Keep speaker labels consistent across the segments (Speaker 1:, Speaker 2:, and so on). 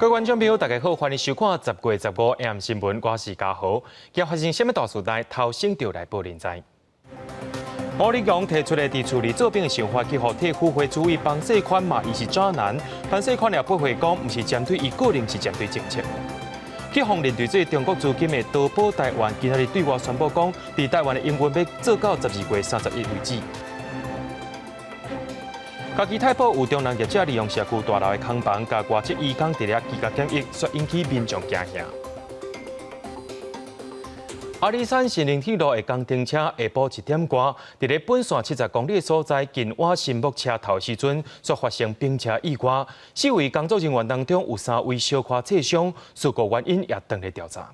Speaker 1: 各位观众朋友，大家好，欢迎收看10月15 AM 新闻，我是嘉豪。今日发生什么大事代，头先就来报连载。吴立强提出的伫处理作弊的想法，去互体育会注意帮细款嘛，伊是渣男。但细款也不会讲，唔是针对伊个人，是针对政策。去互面对这中国资金的淘宝台湾，今日对外宣布讲，伫台湾的营运要做到12月31日为止。嘉义太保有中人业者利用社区大楼的空房，甲外籍移工伫咧居家检疫，却引起民众惊吓。阿里山新宁铁路的工程车下晡1点多，伫咧本线70公里所在近我新木车头时阵，却发生冰车意外。4位工作人员当中有3位小可挫伤，事故原因也等咧调查。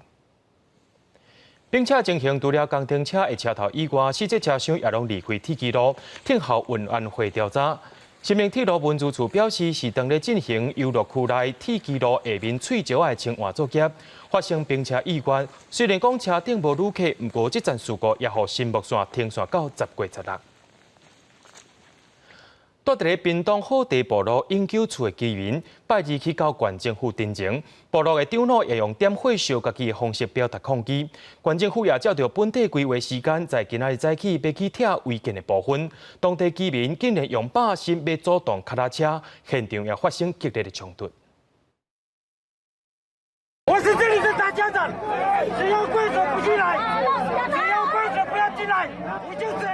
Speaker 1: 冰车情形除了工程车的车头以外，四节车厢也拢离开铁基路，听候运安会调查。新明铁路文资处表示，是当咧进行游乐区内铁基路下面翠石的清换作业，发生冰车意外。虽然讲车顶无旅客，不过这阵事故也互新木线停线到10月16日。住伫咧屏东好地部落永久厝的居民，拜二去到县政府陈情，部落的长老也用点火烧家己的方式表达抗议。县政府也照着本地规划时间，在今仔日早起要去拆违建的部分，当地居民竟然用把心要阻挡脚踏车，现场也发生激烈的冲突。
Speaker 2: 我是这里的大家长，只要规则不进来，只要规则不要进来，我就走。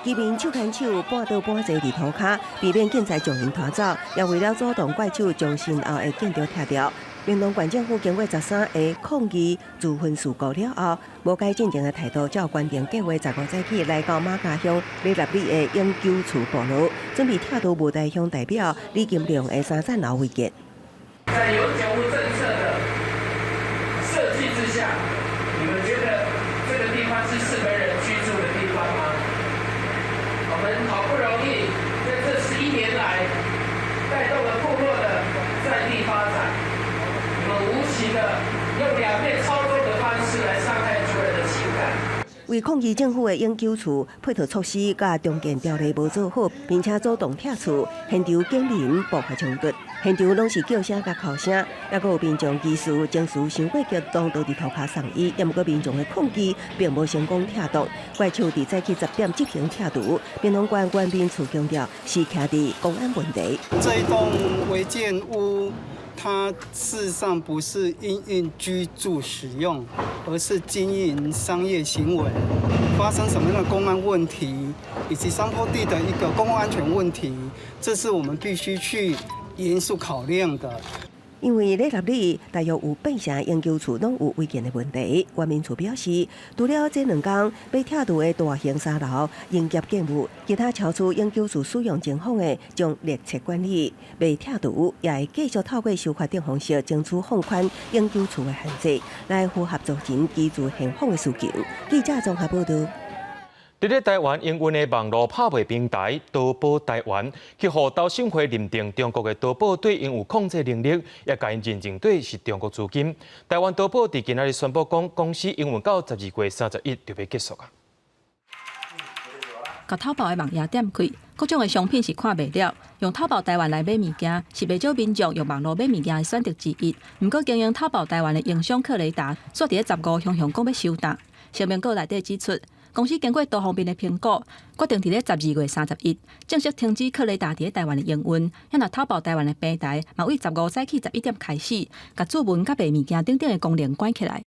Speaker 3: 居民手牵手，半倒半坐伫涂骹，避免警察将因拖走，也为了阻挡怪手将身后的建筑拆掉。屏东县政府经过13个抗议自焚事故了后，无改进前的态度，照原定计划15早起来到马家乡李立里的永久厝部落，准备拆除无代乡代表李金良的3层楼违建。
Speaker 4: 在有九户政策的设计之下，你们觉得这个地方是适合人居住的地方吗？我们好不容易在这11年来带动了部落的在地发展，你们无情的用两面操作的方式来伤害族人的情感。
Speaker 3: 为抗议政府的永久厝配套措施甲重建条例无做好，并且阻挡拆厝，现场警民爆发冲突，现场拢是叫声甲哭声，也阁有民众疑似情绪伤过激动，倒伫涂骹送医，也毋过民众的抗议并无成功拆动，怪手伫早起10点执行拆除。屏东县官兵处强调是徛伫公安问题。
Speaker 5: 这一栋违建屋，它事实上不是因应居住使用，而是经营商业行为，发生什么样的公安问题，以及山坡地的一个公共安全问题，这是我们必须去严肃考量的。
Speaker 3: 因为李立里大约有8成永久厝拢有违建的问题，原民处表示，除了这2天被拆除的大型3楼营业建物，其他超出永久厝使用情况的，将列册管理；被拆除也会继续透过修法等方式争取放宽永久厝的限制，来符合族人居住现况的需求。记者综合报道。
Speaker 1: 伫咧台湾营运的网络拍卖平台淘宝台湾，去互投审会认定中国的淘宝对因有控制能力，也甲因认证对是中国资金。台湾淘宝伫今仔日宣布讲，公司营运到12月31日就要结束啊。
Speaker 6: 甲淘宝的网页点开，各种的商品是看袂了。用淘宝台湾来买物件，是袂少民众用网络买物件的选择之一。毋过，经营淘宝台湾的影商克雷达，煞伫咧15向讲要收档。声明稿内底指出，公司经过多方面的评估，决定伫咧12月31日正式停止克雷达伫咧台湾的营运。也若淘宝台湾的平台，嘛为15早起11点开始，甲注文甲卖物件等等的功能关起来。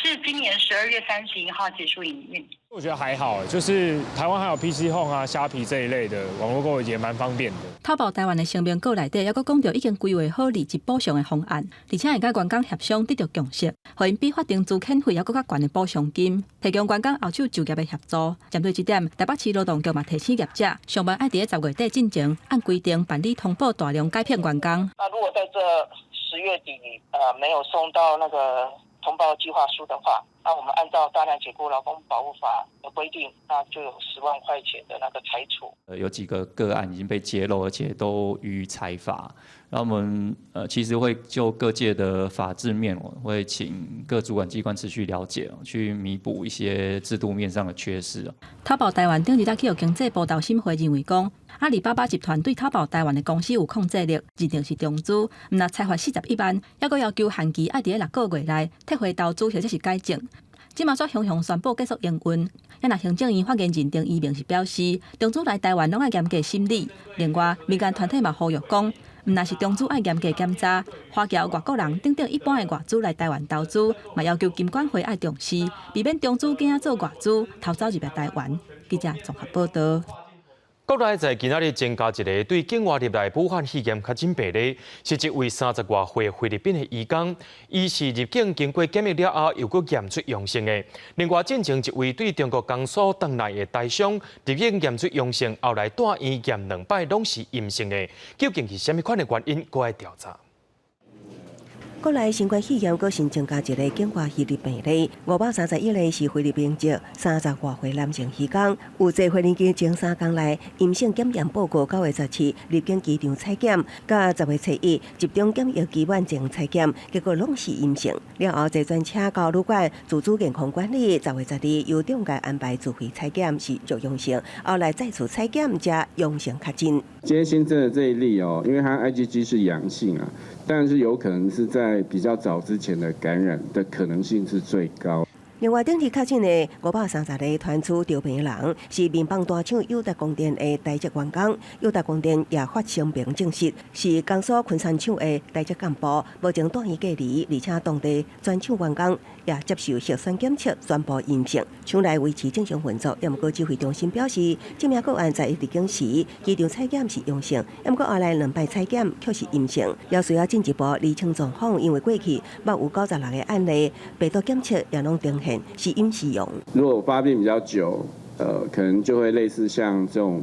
Speaker 7: 是今年12月31号结束营运。
Speaker 8: 我觉得还好，就是台湾还有 PC Home 啊、虾皮这一类的网络购物也蛮方便的。
Speaker 6: 淘宝台湾的声明稿内底，还佫讲到已经规划好利息补偿的方案，而且会甲员工协商得到共识，互因比法定资遣费还佫较悬的补偿金，提供员工后手就业的协助。针对这点，台北市劳动局嘛提醒业者，上班爱伫10月底进前，按规定办理通报大量改骗员工。
Speaker 7: 那如果在这10月底没有送到那个通报计划书的话，那我们按照大量解雇劳工保护法的规定，那就有10万块钱的那个裁处。
Speaker 9: 有几个个案已经被揭露，而且都予以裁罚。那我们其实会就各界的法制面，我会请各主管机关持续了解，去弥补一些制度面上的缺失。
Speaker 6: 淘宝台湾顶日早起有经济部投审会认为讲，阿里巴巴集团对淘宝台湾的公司有控制力，认定是中资，毋若裁罚41万，还佫要求限期爱伫6个月内退回投资或者是改正。即马煞雄雄宣布结束营运，也若行政院发言认定伊明是表示，中资来台湾拢爱严格审理。另外，民间团体嘛呼吁讲，毋若是中资爱严格检查，华侨外国人等等一般的外资来台湾投资，嘛要求金管会爱重视，避免中资惊做外资偷走入来台湾。记者综合报道。
Speaker 1: 国内在今仔日增加一个对境外入来武汉肺炎确诊病例，是一位30多岁菲律宾的移工，伊是入境经过检疫了后又佫验出阳性的。另外，进前一位对中国江苏回来的台商入境验出阳性，后来住院验2摆拢是阴性的，究竟是甚么款的原因，佫要调查。
Speaker 3: 国内新冠肺炎佫新增加一个境外移入病例，531例是菲律宾籍30多岁男性移工，有在菲律宾前3天内阴性检验报告9月17入境机场采检，甲10月7集中检疫期完整采检，结果拢是阴性。了后坐专车到旅馆自主健康管理，10月12由中介安排自费采检是属阳性，后来再次采检加阳性确诊。
Speaker 10: 今天新增的这一例因为它 IgG 是阳性啊，但是有可能是在比较早之前的感染的可能性是最高。
Speaker 3: 另外，登记确诊的530个团厝调病人是民邦大厂友达光电的台籍员工，友达光电也发声明证实是江苏昆山厂的台籍干部，无经断医隔离，而且当地全厂员工也接受核酸检测，全部阴性，厂内维持正常运作。不过指挥中心表示，这名个案在入境时机场采检是阳性，不过后来2摆采检却是阴性，也需要进一步厘清状况，因为过去捌有96个案例，病毒检测也拢呈现是阴是阳。
Speaker 10: 如果发病比较久，可能就会类似像这种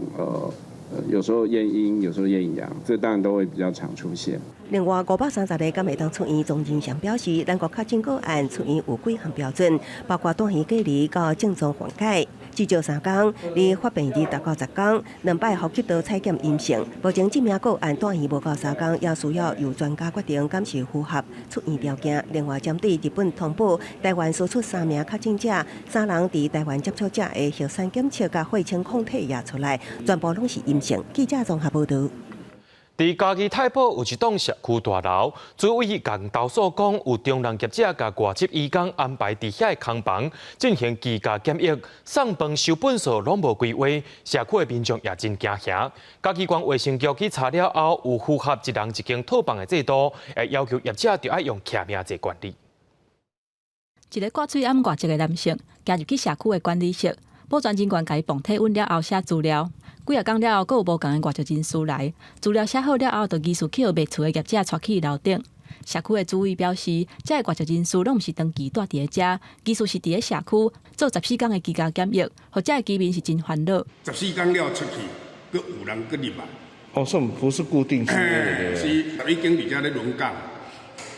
Speaker 10: 有时候验阴，有时候验阳，这当然都会比较常出现。
Speaker 3: 另外，530个敢会当出院，钟仁祥表示，咱国确诊个案出院有几项标准，包括断医隔离到症状缓解，至少3天，离发病日达到10天，2摆呼吸道采检阴性。目前这名个案断医无到3天，也需要由专家决定敢是符合出院条件。另外，针对日本通报台湾输出3名确诊者，3人伫台湾接触者的核酸检测甲血清抗体也出来，全部拢是阴性。记者综合报道。
Speaker 1: 伫嘉义太保有一栋社区大楼，主委共投诉讲，有中人业者甲外籍移工安排伫遐的空房进行居家检疫，送饭收本数拢无规划，社区的民众也真惊吓。嘉义县卫生局去查了后，有符合一人一间套房的制度，要求业者就要用徛名制管理。
Speaker 6: 一个挂嘴暗外籍的男性加入去社区的管理室，保全人员甲伊绑体温了后写资料。几啊天了后，佫有无共的外籍人士来，资料写好了后，就依序去互卖厝的业者带去楼顶。社区的主委表示，这个外籍人士拢毋是长期住伫遮，依序是伫咧社区做14天的居家检疫，或者居民是真烦恼。
Speaker 11: 14天了出去，佫有人佫入来。
Speaker 12: 所以不是固定式的，
Speaker 11: 是已经伫遮咧轮岗，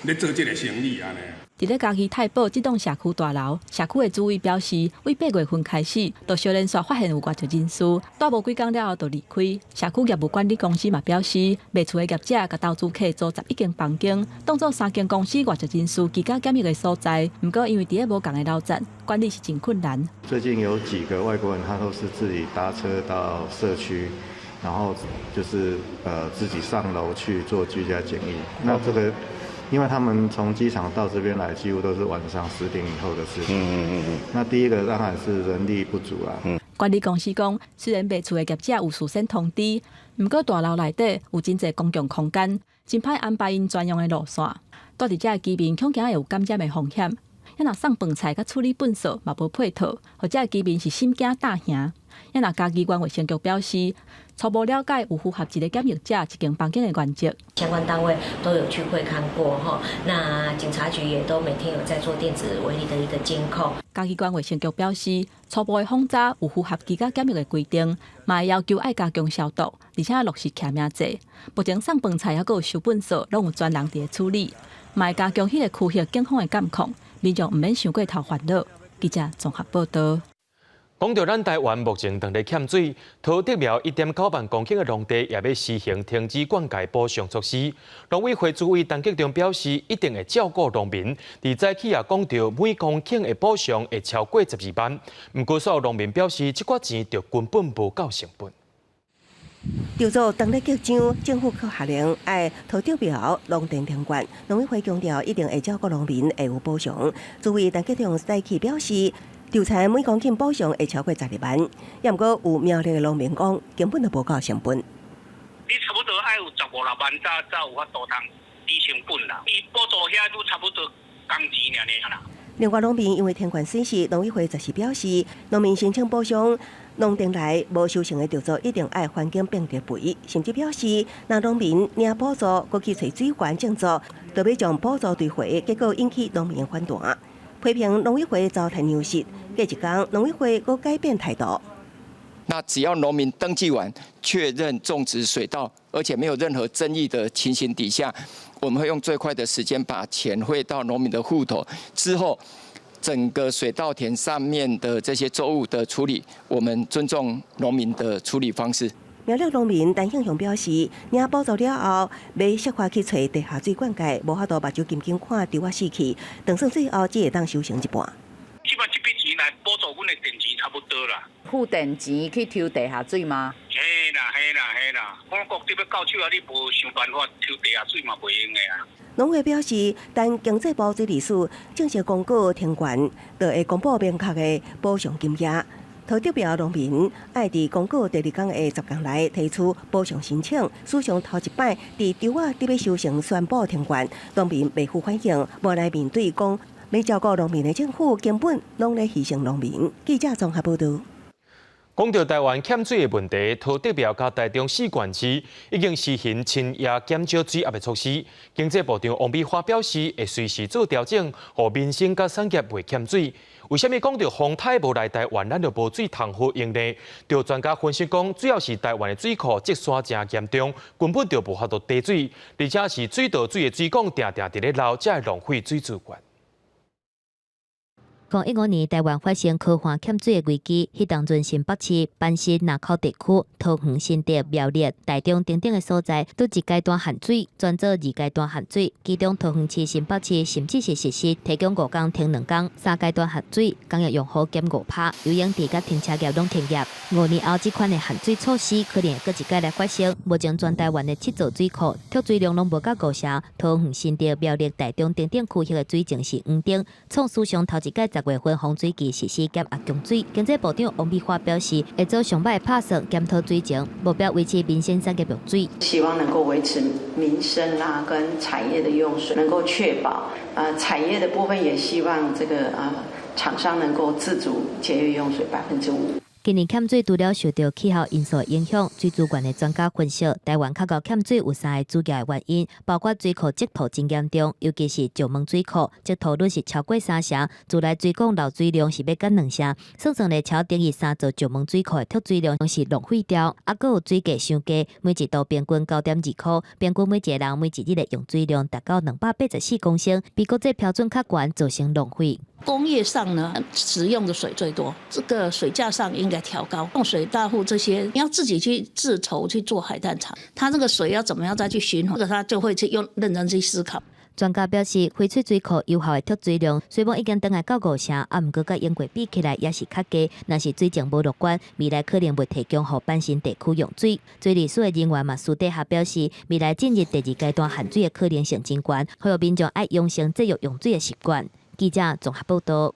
Speaker 11: 咧做这个生意安尼。
Speaker 6: 伫咧嘉义太保这栋社区大楼，社区的主委表示，为8月份开始，就小连续发现有外籍人士，住无几天了后就离开。社区业务管理公司嘛表示，卖厝的业者甲投资客租11间房间，当作3间公司外籍人士居家检疫的所在。不过因为伫咧无共的楼层，管理是真困难。
Speaker 12: 最近有几个外国人，他都是自己搭车到社区，然后就是自己上楼去做居家检疫。那这个。因为他们从机场到这边来，几乎都是晚上10点以后的事情。那第一个当然是人力不足啦。
Speaker 6: 管理公司讲，虽然卖厝的业者有事先通知，不过大楼内底有真侪公共空间，真歹安排因专用的路线。住伫遮的居民恐惊会有感染的风险。也若送饭菜甲处理粪扫嘛无配套，或者居民是心惊大惊。也若嘉义县卫生局表示，初步了解有符合一个检疫者一间房间的原则。
Speaker 13: 相关单位都有去会看过哈，那警察局也都每天有在做电子围篱的一个监控。
Speaker 6: 嘉义县卫生局表示，初步的访查有符合居家检疫的规定，嘛会要求爱加强消毒，而且落实徛名制。目前送饭菜还有收粪扫，拢有专人伫处理，嘛会加强迄个区域警方的监控，民众毋免伤过头烦恼。记者综合报道。
Speaker 1: 讲到咱台湾目前当地欠水，土地苗1.9万公顷的农地也要实行停止灌溉补偿措施。农委会主委陈吉仲表示，一定会照顾农民。而早起也讲到每公顷的补偿会超过12万，不过所有农民表示，这笔钱就根本无够成本。
Speaker 3: 调组当日局长，政府可下令爱土地表农田停管，农委会强调一定会照顾农民，会有补偿。作为陈吉仲再起表示，调查每公斤补偿会超过12万，也毋过有苗栗的农民讲根本就无够成本。
Speaker 7: 你差不多爱有15、16万才有法度通低成本啦。伊补助遐都差不多工钱尔啦。
Speaker 3: 另外，农民因为停管损失，农委会则是表示，农民申请补偿，农田内无修成的调组一定爱环境并列赔，甚至表示，若农民领补助，过去找水源种植，就要将补助退回，结果引起农民反弹，批评农委会糟蹋牛市。过一天，农委会又改变态度。
Speaker 14: 那只要农民登记完，确认种植水稻，而且没有任何争议的情形底下，我们会用最快的时间把钱汇到农民的户头。之后，整个水稻田上面的这些作物的处理，我们尊重农民的处理方式。
Speaker 3: 苗栗农民陈向雄表示，领补助了后，要设法去找地下水灌溉，无法度目睭金金看丢啊死去，等算最后只会当修成一半。
Speaker 7: 即摆这笔钱来补助阮的电钱差不多啦。
Speaker 15: 付电钱去抽地下水吗？
Speaker 7: 嘿啦，我国这要到手啊，你无想办法抽地下水嘛，袂用的啊。
Speaker 3: 农会表示，但经济部水利署正式公告停管，就会公布明确的补偿金额。土地表农民爱伫公告第2天的10天内提出补偿申请，史上头一摆伫稻啊伫要收成宣布停管，农民未予反应，无奈面对讲要照顾农民的政府根本拢咧牺牲农民。记者综合报道。
Speaker 1: 讲到台湾欠水的问题，土地表甲台中4县市已经实行清夜减少水压的措施。经济部长王美花表示，会随时做调整，让民生甲产业袂欠水。为什么讲到风台无来台湾，咱就无水通好用呢？就专家分析讲，主要是台湾的水库积沙真严重，根本就无法度滴水，而且是水道水的水管定定伫咧漏，才会浪费水资源。
Speaker 16: 2015年，台湾发生科环欠水的危机，迄当阵新北市、板新、南口地区、桃园、新竹、苗栗、台中等等的所在，都一阶段限水，转做2阶段限水。其中桃园市、新北市甚至是实施提供5天停2天，3阶段限水，工业用户减5%，游泳池甲停车业拢停业。5年后，这款的限水措施可能会搁一届来发生。目前全台湾的7座水库脱水量拢无到5成，桃园、新竹、苗栗、台中等等区域的水情是黄灯，创史上头一届10月份洪水期实施减压供水。经济部长王美花表示，会做上摆拍算检讨水情，目标维持民生产业用水。
Speaker 17: 希望能够维持民生跟产业的用水，能够确保产业的部分也希望这个厂商能够自主节约用水5%。
Speaker 16: 今年欠水除了受到气候因素影响，水资源的专家分析，台湾较高欠水有3个主要的原因，包括水库积土真严重，尤其是石门水库，积土率是超过3成，自来水管漏水量是要减2成，算咧超等于3座石门水库的脱水量是浪费掉，还佫有水价伤低，每一度平均9.2块，平均每一个人每一日的用水量达到284公升，比国际标准较悬，造成浪费。
Speaker 18: 工业上呢，使用的水最多，这个水价上应该调高。用水大户这些，你要自己去自筹去做海淡厂，他这个水要怎么样再去循环，这个他就会去认真去思考。
Speaker 16: 专家表示，翡翠水库有效的脱水量虽然已经登来到5成，毋过甲英国比起来也是较低。若是水情无乐观，未来可能会提供予板新地区用水。水利署的人员嘛私底下表示，未来进入第2阶段限水的可能性真悬，呼吁民众爱养成节约用水的习惯。记者综合报道。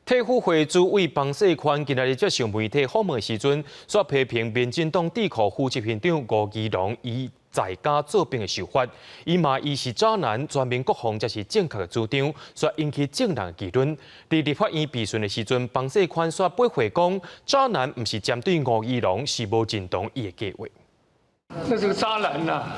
Speaker 1: 退辅会主委彭世宽今日接受媒体访问时阵，煞批评民进党智库副执行长吴怡农以在家做兵的手法，伊骂伊是渣男，全面国防才是正确的主张，煞引起正人议论。伫立法院备询的时阵，彭世宽煞驳回讲，渣男毋是针对吴怡农，是无认同伊的计划。
Speaker 19: 这是个渣男呐，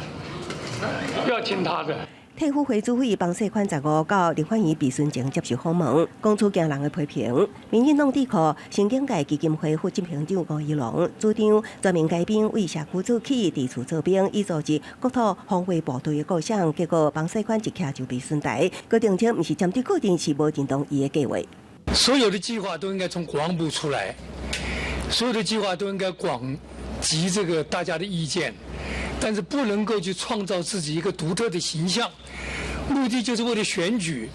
Speaker 19: 不要听他的。
Speaker 3: 退辅会主委彭世宽15到立法院备询前接受访问，讲出惊人的批评。民进党智库新境界基金会副执行长吴怡农主张全面改编为社区做起，地处做兵，以组织国土防卫部队的构想。结果彭世宽一徛就备询台，佮澄清毋是针对个人，是无认同伊的计划。
Speaker 19: 所有的计划都应该从国防部出来，所有的计划都应该广集这个大家的意见。但是不能够去创造自己一个独特的形象，目的就是为了选举。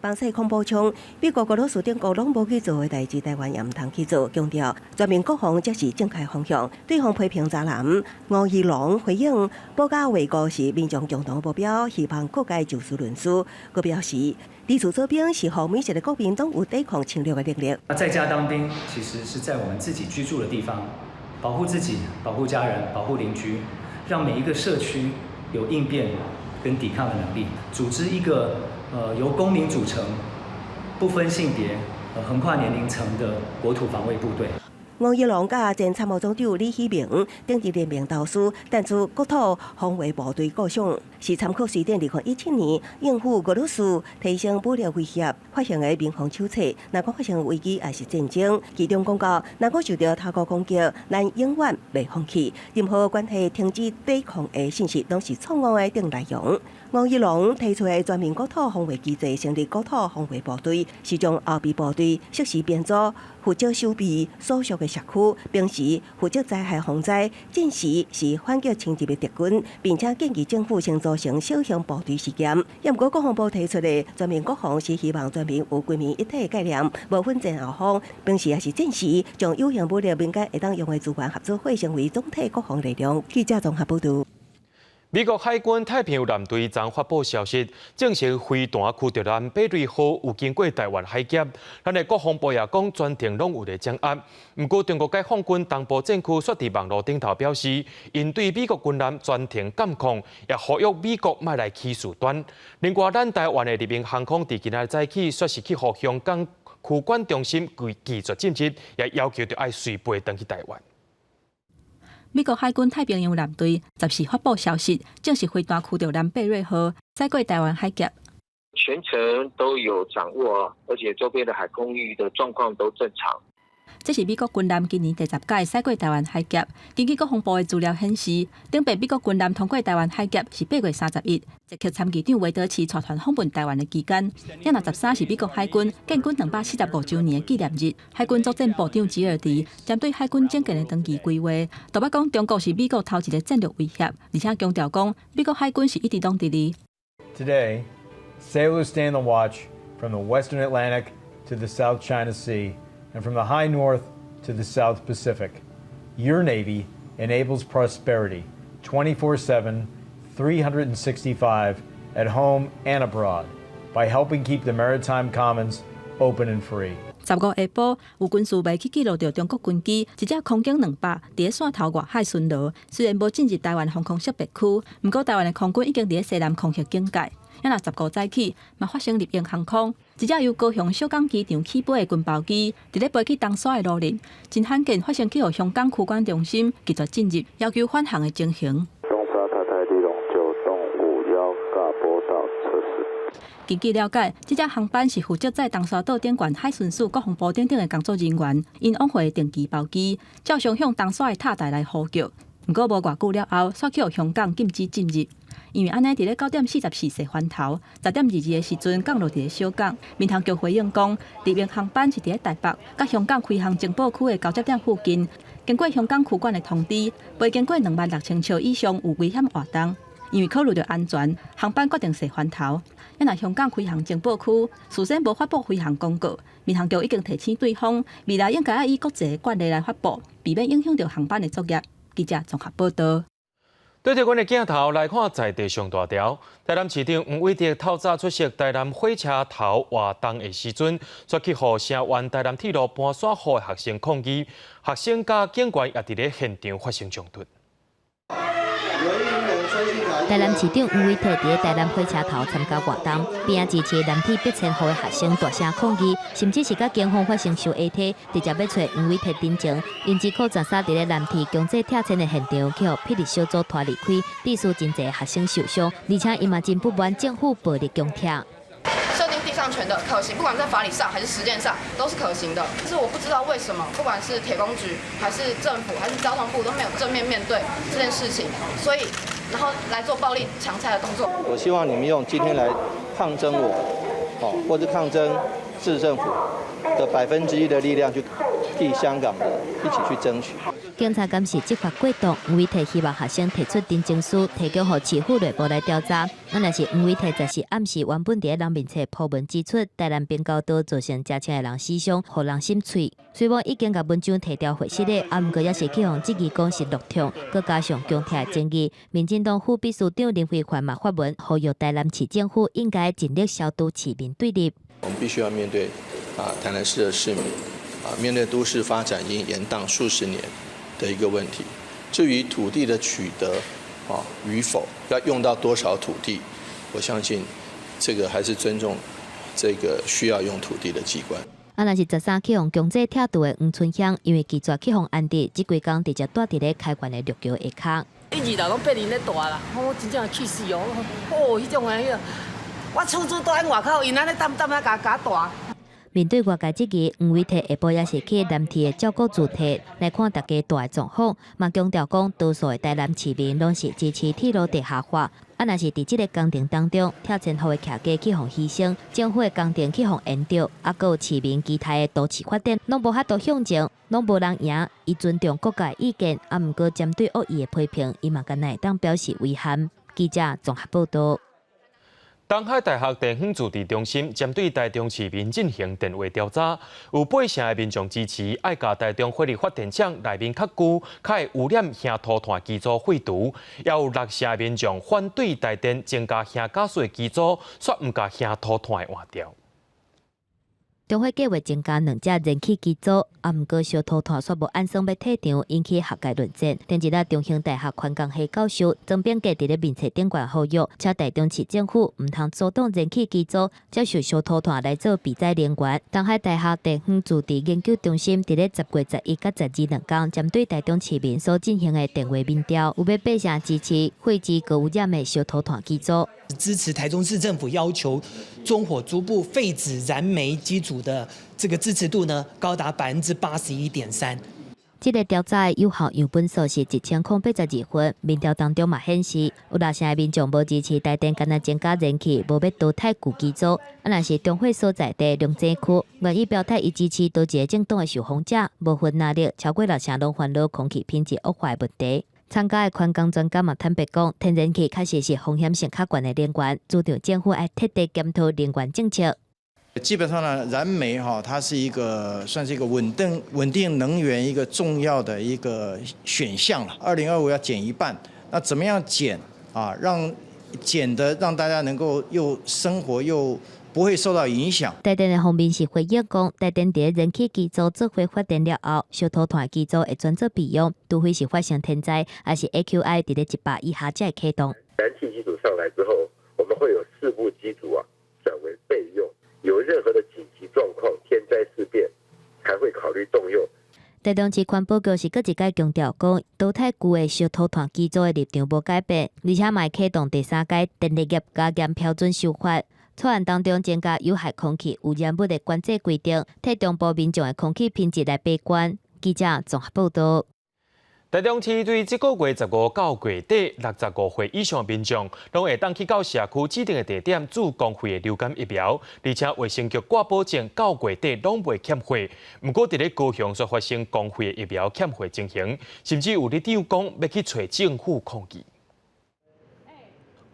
Speaker 3: 放射恐怖枪，美国俄罗斯等国拢无去做的代志，台湾也唔通去做。强调全面国防才是正确方向。对方批评渣男吴怡农回应，保家卫国是民众共同目标，希望各界就事论事。佢表示，立储做兵是让每一个国民都有抵抗侵略的能力。
Speaker 20: 在家当兵，其实是在我们自己居住的地方，保护自己、保护家人、保护邻居，让每一个社区有应变跟抵抗的能力，组织一个由公民组成、不分性别、横跨年龄层的国土防卫部队。
Speaker 3: 吴怡农甲前参谋总长李喜明等日联名投书，但出国土防卫部队构想，是参考瑞典2017年应付俄罗斯提升武力威胁发行的民防手册。若讲发生危机还是战争，其中讲到，若讲受到他国攻击，咱永远袂放弃。任何关系停止抵抗的信息，拢是错误的等内容。吴怡农提出的全面国土防卫机制，成立国土防卫部队，是将后备部队适时编组，负责守备所属的社区，平时负责灾害防灾，战时是反击侵入的敌军，并且建议政府先组成小型部队试验。不过国防部提出的全面国防是希望全面有规民一体的概念，无分前后方，平时也是战时，将有形武力民间会当用的资源合作化成为总体国防力量。记者综合报道。
Speaker 1: 美国海军太平洋舰队昨发布消息，证实飞弹驱逐舰贝瑞号有经过台湾海峡。咱的国防部也讲，全程拢有咧掌握。不过，中国解放军东部战区却伫网络顶头表示，因对美国军舰全程监控，也呼吁美国莫来起事端。另外，咱台湾的立明航空伫今仔早起说是去互香港区管中心技术禁止，也要求着爱随飞登去台湾。
Speaker 6: 美国海军太平洋舰队14发布消息，证实飞弹驱逐舰贝瑞号驶过台湾海峡，
Speaker 21: 全程都有掌握，而且周边的海空域的状况都正常。
Speaker 6: 这是美国军舰今年第10届驶过台湾海峡。根据国防部的资料显示，顶次美国军舰通过台湾海峡是8月31日，捷克参议长韦德奇带团访问台湾的期间。也13是美国海军建军245周年的纪念日。海军作战部长吉尔迪针对海军整建的长期规划，特别讲中国是美国头一个战略威胁，而且强调讲美国海军是一直拢伫哩。
Speaker 22: Today, sailors stand the watch from the Western Atlantic to the South China Sea. And from the high north to the South Pacific, your Navy enables prosperity 24/7, 365 at home and abroad by helping keep the maritime commons open and free.
Speaker 6: 15下晡，有军事媒去记录到中国军机一只空警200伫线头外海巡逻，虽然无进入台湾防空识别区，不过台湾的空军已经伫西南空域警戒。也若15早起，嘛发生立英航空一只由高雄小港机场起飞的军包机，伫咧飞去东沙的路线，真罕见发生去互香港区管中心拒绝进入，要求返航的情形。
Speaker 23: 中沙太太利龙9栋51架波道测试。
Speaker 6: 根据了解，这只航班是负责在东沙岛顶管海巡署、国防部等的工作人员，因往回定期包机，照常向东沙的塔台来呼叫。不过无偌久了后，煞去互香港禁止进入。因为安尼，伫咧9点44分翻头，10点22的时阵降落伫咧小港。民航局回应讲，立明航班是伫咧台北、甲香港开航情报区的交接点附近，经过香港区管的通知，未经过26000尺以上有危险活动。因为考虑到安全，航班决定西翻头。因若香港开航情报区事先无发布飞航公告，民航局已经提醒对方，未来应该以国际惯例来发布，避免影响到航班的作业。记者综合报道。
Speaker 1: 对着阮的镜头来看在地上大条，台南市长黄伟哲透早出席台南火车头活动的时阵，却去互城湾台南铁路搬线户的学生抗议，学生甲警员也伫咧现场发生冲突。
Speaker 16: 台南市长黄伟哲伫台南火车头参加活动，边仔支持南铁北千户的学生大声抗议，甚至是甲警方发生相 A 体，直接要找黄伟哲顶情，因之靠查杀伫咧南铁强制拆迁的现场，去互霹雳小组拖离开，致使真侪学生受伤，而且伊嘛真不满政府暴力强拆。
Speaker 24: 设定地上权的可行，不管在法理上还是实践上都是可行的。但是我不知道为什么，不管是铁工局还是政府还是交通部都没有正面面对这件事情，所以然后来做暴力强拆的动作。
Speaker 25: 我希望你们用今天来抗争我，或者抗争市政府的1%的力量去替香港的一起去争取。
Speaker 16: 警察监视执法过程，吴伟提希望学生提出真证书，提供予市府内部来调查。若是吴伟提10时暗时原本伫人面册铺文指出，台南冰高岛造成真正的人死伤，互人心碎。虽然已经甲文章提调回失的，毋过也是去互质疑讲是录痛，佮加上强烈争议。民进党副秘书长林慧环嘛发文呼吁台南市政府应该尽力消除市民对立。
Speaker 2: 我们必须要面对台南市的市民面对都市发展已经延宕数十年的一个问题。至于土地的取得与否，要用到多少土地，我相信这个还是尊重这个需要用土地的机关。
Speaker 16: 若是13去互强制拆除的黄春香，因为拒绝去互安置，这几工直接住伫咧开关的绿桥下骹。
Speaker 4: 1、2楼拢被人咧住啦，我真正气死哦！迄种的我厝住住喺外口，因安尼担啊甲住。
Speaker 16: 面对外界质疑，黄伟提下晡也是去南thị的照顾主题来看大家住的状况，嘛强调讲，多数的台南市民拢是支持铁路地下化。若是伫这个工程当中，跳前后的徛家去互牺牲，政府的工程去互延掉，还有市民期待的都市发展，拢无法度向前，拢无人赢。伊尊重各界意见，毋过针对恶意的批评，伊嘛甲内当表示遗憾。记者综合报道。
Speaker 1: 东海大学地方自治中心针对台中市民进行电话调查，有8成的民众支持爱甲台中火力发电厂内面较久，较会污染乡土炭机组废除，也有6成的民众反对台电增加乡加水机组，却毋甲乡土炭换掉。
Speaker 16: 中火计划增加2只燃气机组，毋过烧土炭却无按算要退场，引起学界论战。前日啊，中兴大学环工系教授曾炳杰伫咧面册顶悬呼吁，请台中市政府毋通阻挡燃气机组接受烧土炭来做备载能源。东海大学地方自治研究中心伫咧10月11甲12两天，针对台中市民所进行的电话民调，有要8成支持废止高污染的烧土炭机组。
Speaker 5: 支持台中市政府要求中火逐步废止燃煤机组的这个支持度呢，高达81.3%。
Speaker 16: 这个调查的有效样本数是1082份，民调当中嘛显示，有6成的民众无支持台电干那增加燃气，无要淘汰旧机组。若是中火所在地龙井区，愿意表态伊支持多一个政党的受访者，无分哪里，超过6成拢烦恼空气品质恶化的问题。参加的环工专家嘛坦白讲，天然气确实是风险性较高的能源，主张政府要彻底检讨能源政策。
Speaker 8: 基本上呢，燃煤它是一个算是一个稳定能源一个重要的一个选项了。2025要减一半，那怎么样减让大家能够又生活又不会受到影响。
Speaker 16: 台电的方面是回应讲，台电伫燃气机组做火发电了后，烧土炭机组会转做备用，除非是发生天灾，还是 AQI 伫咧100以下才会启动。
Speaker 9: 燃气机组上来之后，我们会有4部机组转为备用，有任何的紧急状况、天灾事变，才会考虑动用。
Speaker 16: 台中市环保局是搁一届强调讲，淘汰旧的烧土炭机组的立场无改变，而且嘛启动第3届电力业加严标准修法。草案当中增加有害空气污染物的管制规定，替中部民众的空气品质来把关。记者综合报道。
Speaker 1: 台中市对这个月15到月底65岁以上民众，拢会当去到社区指定的地点注公费的流感疫苗，而且卫生局挂保证到月底拢袂欠货。不过，伫咧高雄却发生公费的疫苗欠货情形，甚至有咧厂讲要去找政府抗议。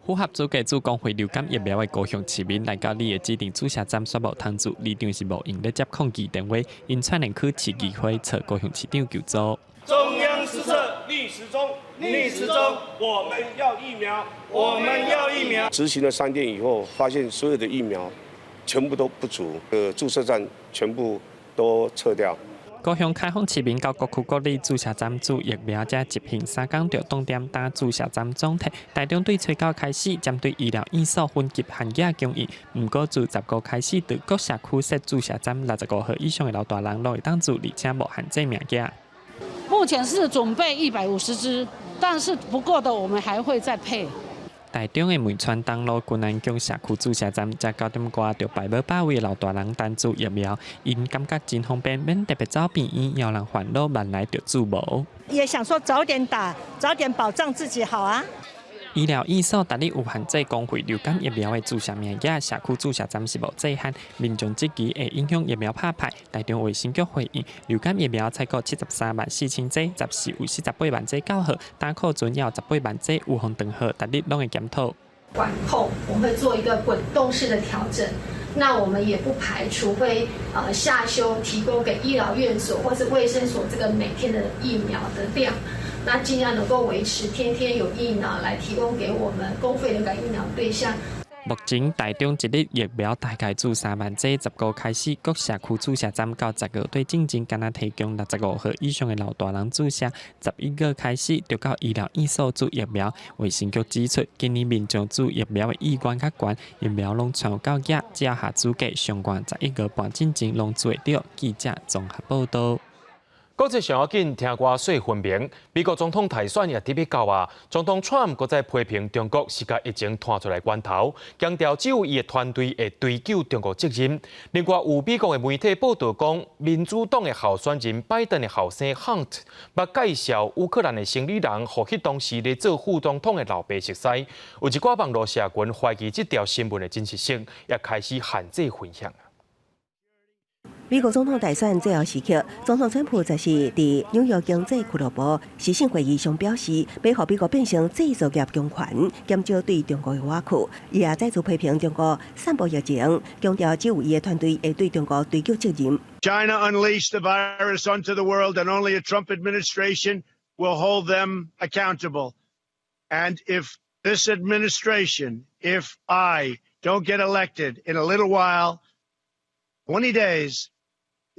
Speaker 26: 符合资格注公费流感疫苗的高雄市民来到你的指定注射站却无通注，里长是无用咧接抗议电话，因串联去市议会找高雄市长求助。
Speaker 11: 中央施策逆时钟，逆时钟，我们要疫苗，我们要疫苗。执行了3天以后，发现所有的疫苗全部都不足，注射站全部都撤掉。
Speaker 26: 高雄开放市民到各区各里注射站注疫苗，才执行3天着重点打注射站总体。台中对初9开始针对医疗院所分级限额供应，不过自15开始对各社区设注射站，65岁以上的老大人都会当注，而且无限制名额。
Speaker 27: 目前是准备150支，但是不够的我们还会再配。
Speaker 26: 台中的梅川东路军安宫社区注射站，才9点多就排无8位老大人单注疫苗，因感觉真方便，免特别走病院，让人烦恼慢来就注无。
Speaker 28: 也想说早点打，早点保障自己好啊。
Speaker 26: 医疗院所达你有限制公费流感疫苗的注射名额，社区注射站是无制限，民众即期会影响疫苗拍派。台中卫生局回应，流感疫苗采购73万4千剂，14有48万剂到货，单库存也有18万剂，有风等号，达你拢会检讨。
Speaker 7: 管控我们会做一个滚动式的调整。那我们也不排除会下修提供给医疗院所或是卫生所这个每天的疫苗的量，那尽量能够维持天天有疫苗来提供给我们公费流感疫苗对象。
Speaker 26: 目前台中一日疫苗大概注3万剂，10号开始各社区注射站到10号对进前，敢若提供65岁以上的老大人注射，11号开始就到医疗院所注疫苗。卫生局指出，今年民众注疫苗的意愿较悬，疫苗拢传到野，只要下资格上悬11号半进前拢做得到。记者综合报道。
Speaker 1: 国际上要紧，听歌说分明。美国总统大选也特别到啊，总统 Trump 搁在批评中国是甲疫情拖出来源头，强调只有伊的团队会追究中国责任。另外，有美国的媒体报道讲，民主党的候选人拜登的后生 Hunt 捌介绍乌克兰的生理人，互迄当时咧做副总统的老爸熟悉。有一寡网络社群怀疑这条新闻的真实性，也开始限制分享。
Speaker 3: 美国总统大选最后时刻，总统川普则是伫纽约经济俱乐部视讯会议上表示，要让美国变成制造业强权，减少对中国的挖苦。伊也再次批评中国散布疫情，强调只有伊的团队会对中国追究责任。
Speaker 10: China unleashed the virus onto the world, and only a Trump administration will hold them accountable. And if this administration, if I don't get elected in a little while, 20 days,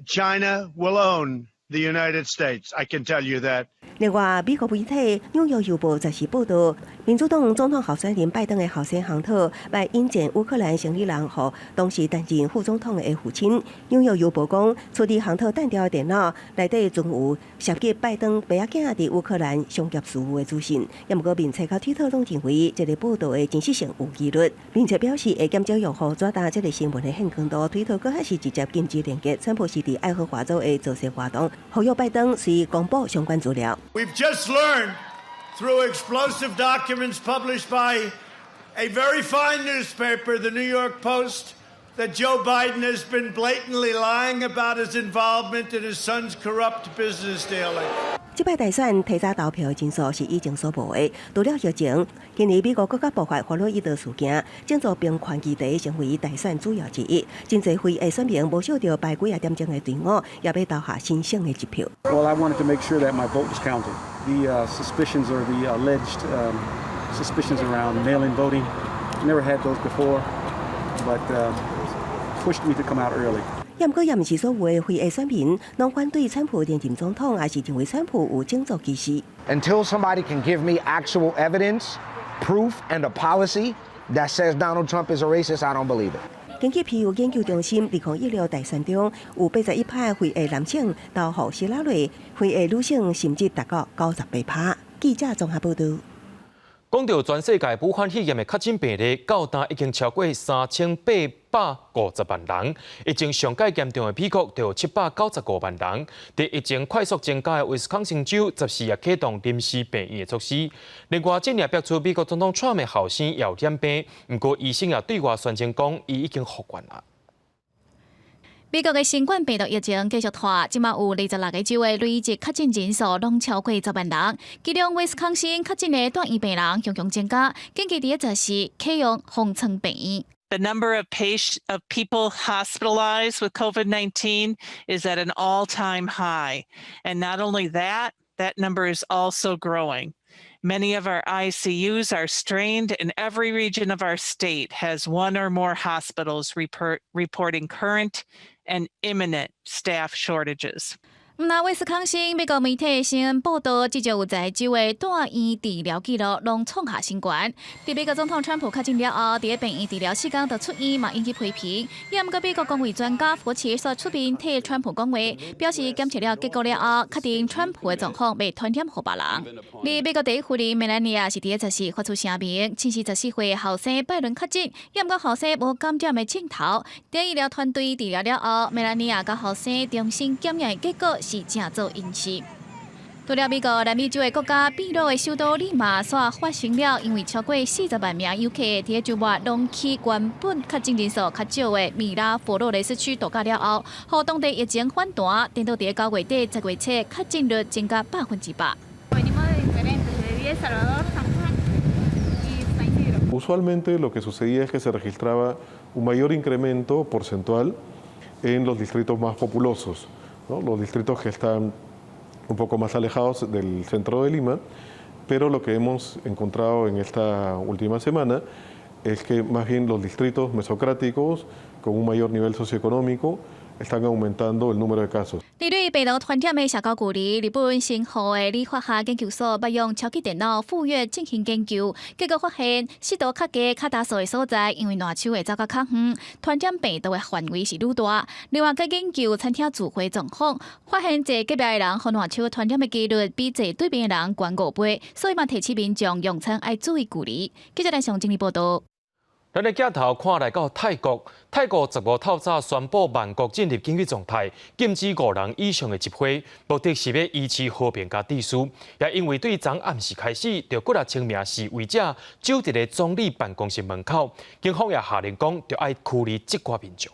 Speaker 10: China will own the United States. I can tell you that.
Speaker 3: 另外，美国媒体《纽约邮报》则是报道，民主党总统候选人拜登的后生亨特来引荐乌克兰生理人，和当时担任副总统的父亲。《纽约邮报》讲，出自亨特弹掉的电脑内底存有涉及拜登爸仔伫乌克兰商业事务的资讯。也毋过，并且靠推特拢认为这个报道的真实性有疑虑，并且表示会检讨如何转达这个新闻的现强度。推特佫还是直接禁止连接川普是伫爱荷华州的造势活动，呼吁拜登随公布相关资料。
Speaker 10: We've just learned through explosive documents published by a very fine newspaper, the New York Post, that Joe Biden has been blatantly lying about his involvement in his son's corrupt business dealing.
Speaker 3: 这摆大选提早投票的人数是以前所无的。除了疫情，今年美国国家爆发弗洛伊德事件，建造兵权议题成为大选主要之一。真侪非裔选民无少着排几点钟的队伍，也要投下新省的一票。
Speaker 12: Well, I wanted to make sure that my vote was counted. The suspicions or the alleged suspicions around mail-in voting, never had those before, but pushed me to come out early.
Speaker 3: 也毋过，也毋是所有的非裔选民拢反对川普连任总统，还是认为川普有种族歧视。
Speaker 13: Until somebody can give me actual evidence, proof, and a policy that says Donald Trump is a racist, I don't believe it.
Speaker 3: 根据皮尤研究中心2016大选中，有81%非裔男性投予希拉里，非裔女性甚至达到98%。记者综合报道。
Speaker 1: 讲到全世界武汉肺炎的确诊病例，到今已经超过3850万人。疫情上界严重的美国就有795万人。伫疫情快速增加的威斯康星州，14也启动临时病院的措施。另外，今年爆出美国总统 Trump 的后生也有染病，不过医生也对外宣称讲，伊已经复原了。
Speaker 14: 美国的新冠病毒疫情继续拖，今麦有26个州的累计确诊人数拢超过10万人，其中威斯康星确诊的住院病人汹汹增加，近期伫10时启用封城病院。
Speaker 15: The number of people hospitalized with COVID-19 is at an all-time high, and not only that number is also growing. Many of our ICUs are strained, and every region of our state has one or more hospitals reporting current and imminent staff shortages.
Speaker 14: 那威斯康星美国媒体新闻报道，至少有在州的住院治疗记录拢创下新高。伫美国总统川普确诊了后，伫病院治疗4天就出院，嘛引起批评。也毋过美国公卫专家福奇所出面替川普讲话，表示检测了结果了后，确定川普的状况未传染给别人。而美国第一夫人梅兰妮亚是伫10时发出声明，证实14岁后生拜伦确诊，也毋过后生无感染的镜头。伫医疗团队治疗了后，梅兰妮亚甲后生重新检验的结果是正做阴性。除了美国、南美洲的国家，秘鲁的首都利马煞发生了因为超过40万名游客伫周末拢去原本确诊人数较少的米拉佛罗雷斯区度假了后，互当地疫情反弹，等到伫9月底、10月初确诊率增加100%。
Speaker 17: Usualmente lo que sucedía es que se registraba un mayor incremento porcentual en los distritos más populosos, ¿no? Los distritos que están un poco más alejados del centro de Lima, pero lo que hemos encontrado en esta última semana es que más bien los distritos mesocráticos con un mayor nivel socioeconómico están aumentando el número de casos.
Speaker 14: 针对病毒传染的社交距离，日本新河的理化学研究所捌用超级电脑赴约进行研究，结果发现湿度较低、较大数的所在，因为烂手会走到较远，传染病毒的范围是愈大。另外，该研究餐厅聚会状况，发现坐隔壁的人和烂手传染的几率比坐对面的人高5倍，所以嘛提醒民众用餐要注意距离。记者来上整理报道。
Speaker 1: 咱的镜头看来到泰国15透早宣布万国进入紧急状态，禁止5人以上的集会，目的是要维持和平甲秩序。也因为对昨暗时开始，就几60名示威者走伫个总理办公室门口，警方也下令讲，就要驱离这寡民众。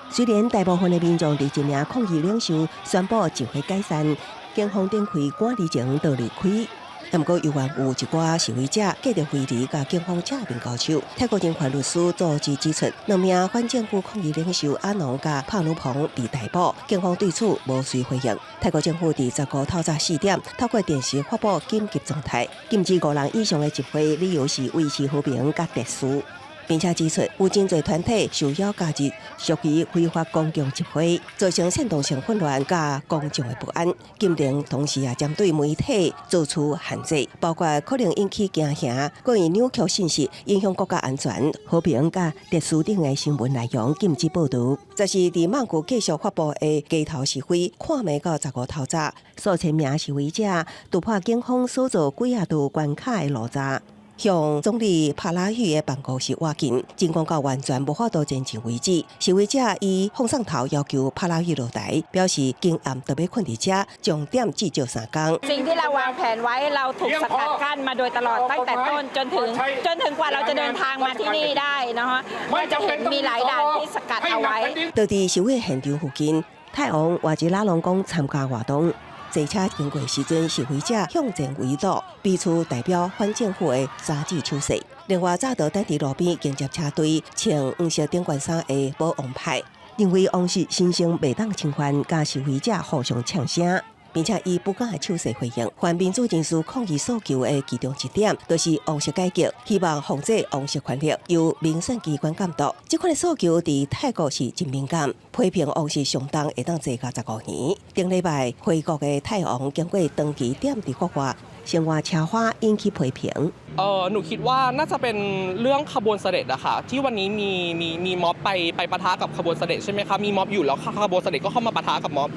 Speaker 3: 虽然大部分的民众伫一名抗议领袖宣布集会解散，警方展开管理前就离开。不过，犹原有一寡示威者继续非礼，甲警方正面交手。泰国人权律师组织指出，2名反政府抗议领袖阿农甲帕努蓬被逮捕，警方对此无遂回应。泰国政府伫15透早4点透过电视发布紧急状态，禁止5人以上的集会，理由是维持和平甲秩序。并且指出，有真侪团体受邀假日属于非法公共集会，造成煽动性混乱甲公众的不安。禁令同时也针对媒体做出限制，包括可能引起惊吓、故意扭曲信息、影响国家安全、和平甲秩序等的新闻内容禁止报道。这是伫曼谷继续发布的街头示威，看暝到15透早，数千名示威者突破警方所造几啊道关卡的路闸。向总理帕拉育的办公室挖进，警官到完全无法度前进为止。示威者以放上头要求帕拉育落台，表示今暗特别困伫遮，重点至少3天。
Speaker 18: สิ่งที่เราวางแผนไว้เราถูกสกัดกั้นมาโดยตลอดตั้งแต่ต้นจนถึงกว่าเราจะเดินทางมาที่นี่ได้นะคะก็จะเห็นมีหลายด่านที่สกัดเอาไว้
Speaker 3: 到伫示威现场附近，泰王话一拉拢讲参加活动。坐车经过时阵，示威者向前围堵，比出代表反政府的沙纸手势。另外，早到等伫路边迎接车队，穿黄色顶冠衫的保王派，认为王室新生袂当侵犯，甲示威者互相呛声。并且以不敢的手势回应，反民主人士抗议诉求的其中一点，就是王室改革，希望防止王室权力由民选机关监督。这款的诉求伫泰国是真敏感，批评王室上当会当坐到15年。顶礼拜回国的泰王经过长期点伫国外生活车花引起批评。
Speaker 19: หนูคิดว่าน่าจะเป็นเรื่องขบวนเสด็จอะค่ะที่วันนี้มีม็อบไปปะทะกับขบวนเสด็จใช่ไหมคะมีม็อบอยู่แล้วขบวนเสด็จก็เข้ามาปะทะกับม็อบ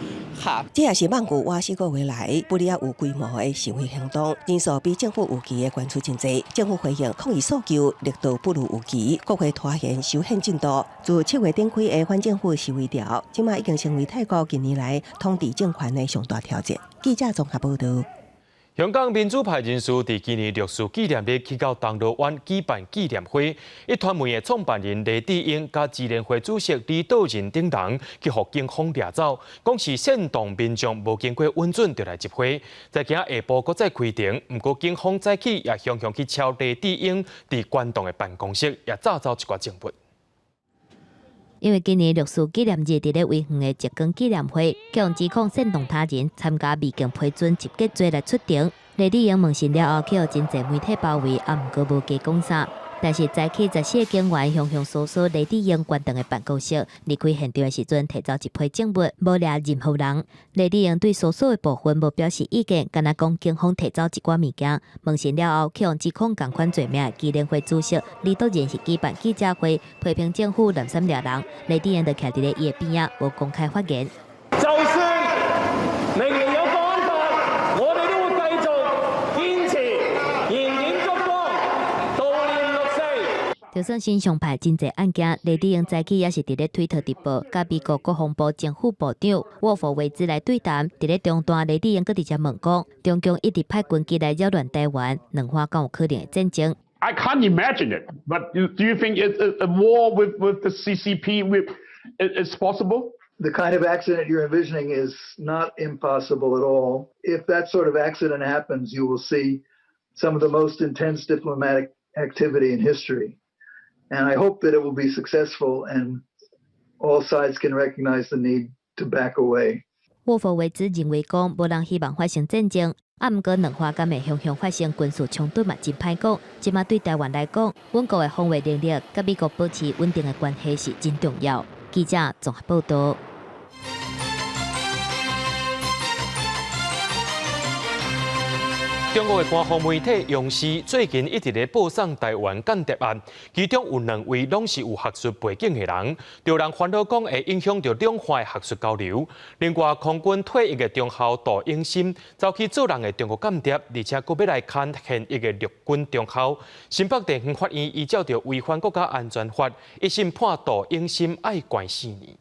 Speaker 19: ค่ะ
Speaker 3: 这也是曼谷哇4个月来不了有规模的示威行动，人数比政府预期的悬殊真济。政府回应抗议诉求力度不如预期，国会拖延修宪进度。自7月展开的反政府示威潮，今麦已经成为泰国近年来统治政权的上大挑战。记者综合报道。
Speaker 1: 香港民主派人士伫今年6四纪念日去到铜锣湾举办纪念会，一团媒的创办人黎智英甲支联会主席李道仁等人去互警方掠走，讲是煽动民众无经过允准就来集会。在今下晡搁再开庭，不过警方早起也向去敲黎智英伫关洞的办公室，也找一寡证物。
Speaker 16: 因为今年6四纪念日伫咧维园的浙江纪念会，向指控煽动他人参加未经批准集结罪来出庭。黎智英问讯了后，去互真侪媒体包围，也毋过无加讲啥。但是早起14个警员向搜索黎智英关灯的办公室，离开现场的时阵，提走一批证物，无掠任何人。黎智英对搜索的部分无表示意见，敢若讲警方提走一寡物件。问讯了后，去互指控同款罪名的支联会主席李道仁是举办记者会，批评政府滥杀掠人。黎智英就徛伫咧伊的边仔，无公开发言。
Speaker 20: 就算明年有國安法，我哋都會繼續堅持，燃點燭光，悼念6四。
Speaker 16: 就算新上派真侪案件，李丽英早起也是伫咧推特直播，甲美国国防部政府部长沃佛维兹来对谈。伫咧中段，李丽英佫直接问讲，中共一直派军机来扰乱台湾，两方敢有可能会战争？
Speaker 20: I can't imagine it, but do you think a war with the CCP is possible?
Speaker 2: The kind of accident you're envisioning is not impossible at all. If that sort of accident happens, you will see some of the most intense diplomatic activity in history. And I hope that it will be successful and all sides can recognize the need to back away.
Speaker 16: 沃佛维兹认为讲，无人希望发生战争，毋过两方敢会常常发生军事冲突嘛，真歹讲。即马对台湾来讲，阮国的防卫能力甲美国保持稳定的关系是真重要。记者综合报道。
Speaker 1: 中国的官方媒体央视最近一直咧报送台湾间谍案，其中有2位拢是有学术背景的人，就让烦恼讲会影响到两岸的学术交流。另外，空军退役的中校杜英心走去做人的中国间谍，而且佫要来看现役的陆军中校。新北地方法院依照着违反国家安全法，一审判杜英心爱关4年。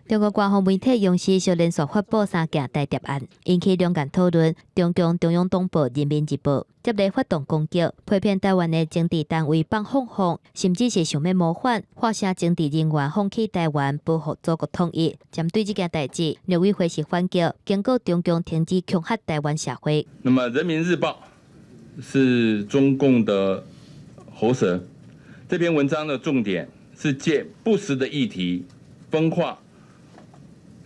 Speaker 16: 中国官方媒体央视就连续发布3件台谍案，引起两岸讨论。中共中央党报《人民日报》接连发动攻击，批评台湾的政治单位放放风，甚至是想要模仿发射政治人员放弃台湾，保护祖国统一。针对这件代志，陆委会是反击，警告中共停止恐吓台湾社会。
Speaker 6: 那么，《人民日报》是中共的喉舌，这篇文章的重点是借不实的议题分化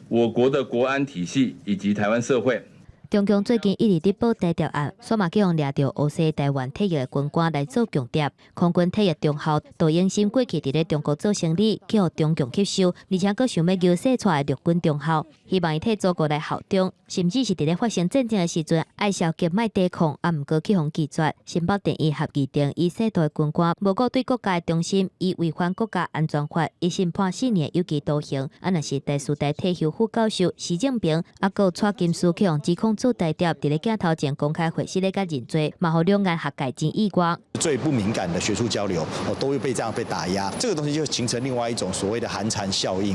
Speaker 6: 我国的国安体系以及台湾社会。
Speaker 16: 中共最近一直伫报台谍案，索马去用掠到乌西台湾退役的军官来做强谍。空军退役中校杜英心过去伫咧中国做生意，去互中共吸收，而且佫想要游说出来陆军中校，希望伊替祖国来效忠，甚至是伫咧发生战争的时阵，爱消极卖抵抗，啊，毋过去互拒绝。新北电影合议定以涉台军官无顾对国家的忠心，以违反国家安全法，一审判4年有期徒刑。啊，若是台师大退休副教授习正平，啊，佫有蔡金书去互指控。 做台谍，伫咧镜头前公开会试咧甲认罪，嘛互两岸学界真意外。
Speaker 21: 最不敏感的学术交流都会被这样被打压，这个东西就形成另外一种所谓的寒蝉效应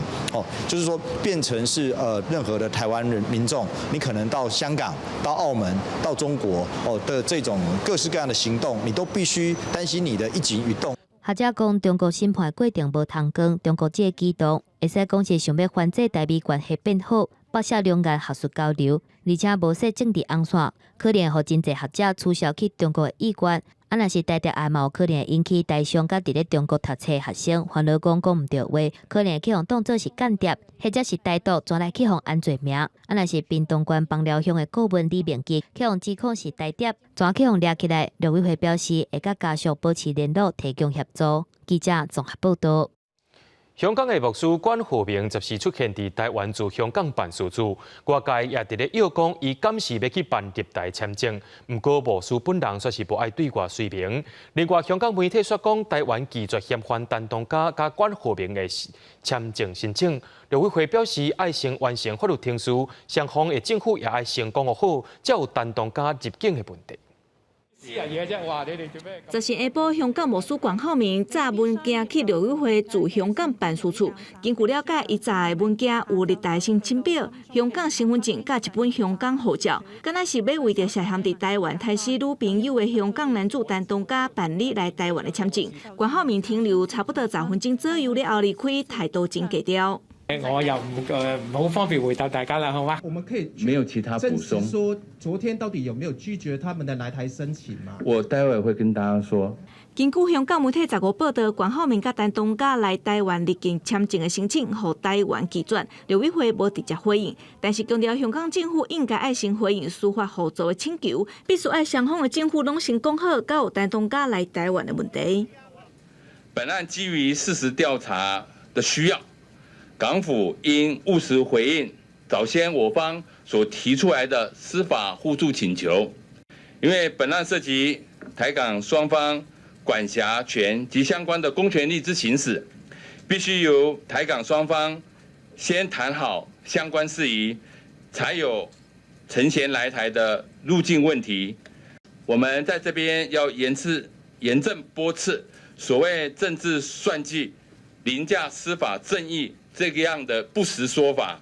Speaker 21: 就是说变成是任何的台湾人民众，你可能到香港、到澳门、到中国的这种各式各样的行动，你都必须担心你的一举一动。
Speaker 16: 学者讲，中国审判过程无通光，中国这个举动会使讲是想要反制台美关系变好，剥削两岸学术交流，而且无设政治红线，可能互真侪学者取消去中国的意愿。啊，若是台谍案嘛，有可能会引起台商甲伫咧中国读册学生烦恼讲毋对话，可能会去互当作是间谍，或者是歹徒转来去互安罪名。啊，若是屏东县枋寮乡的顾问李明基去互指控是台谍，转去互抓起来。陆委会表示会甲家属保持联络，提供协助。记者综合报道。
Speaker 1: 香港的牧师管浩明则是出现伫台湾驻香港办事处，外界也伫咧要讲伊敢是要去办入台签证，不过牧师本人却是不爱对外说明。另外，香港媒体说讲台湾拒绝遣返陈同佳加管浩明的签证申请，陆委会表示爱先完成法律程序，双方的政府也爱先讲好，才有陈同佳入境的问题。
Speaker 22: 昨天下晡，香港牧师管浩明载文件去陆委会驻香港办事处。根据了解，伊载的文件有入台申请表、香港身份证甲一本香港护照，敢若是要为着涉嫌伫台湾杀死女朋友的香港男子陈同佳办理来台湾的签证。管浩明停留差不多10分钟左右了后离开，态度真低调。
Speaker 5: 我又唔好方便回答大家啦，好吗？
Speaker 23: 我们可以
Speaker 6: 没有其他补充。
Speaker 23: 说昨天到底有没有拒绝他们的来台申请吗？
Speaker 6: 我待会会跟大家说。
Speaker 22: 根据香港媒体15报道，管浩明甲陈同佳来台湾入境签证的申请，互台湾拒绝，陆委会无直接回应，但是强调香港政府应该爱先回应司法互助的请求，必须爱双方的政府拢先讲好，甲有陈同佳来台湾的问题。
Speaker 6: 本案基于事实调查的需要。 港府应务实回应早先我方所提出来的司法互助请求，因为本案涉及台港双方管辖权及相关的公权力之行使，必须由台港双方先谈好相关事宜，才有承衔来台的入境问题。我们在这边要严正驳斥所谓政治算计、凌驾司法正义这个样的不实说法。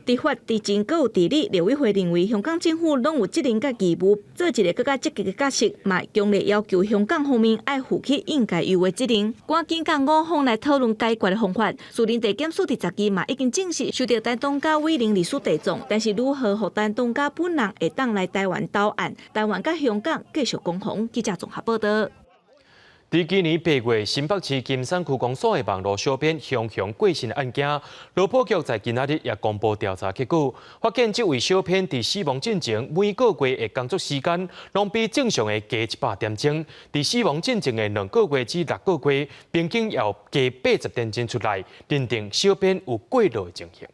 Speaker 22: 伫法治前，阁有治理，立委会认为香港政府拢有责任甲义务做一个更加积极的角色，嘛强烈要求香港方面爱负起应该有的责任，赶紧甲我方来讨论解决的方法。树林地检署第10期嘛已经正式收到台东家委任律师地状，但是如何互台东家本人会当来台湾投案，台湾甲香港继续攻防。记者综合报道。
Speaker 1: 伫今年8月，新北市金山区公所的网络小编熊熊过身案件，罗保局在今仔日也公布调查结果，发现这位小编伫死亡进前每个月的工作时间，拢比正常的加100点钟；伫死亡进前的2个月至6个月，平均也有加80点钟出来，认定小编有过劳的情形。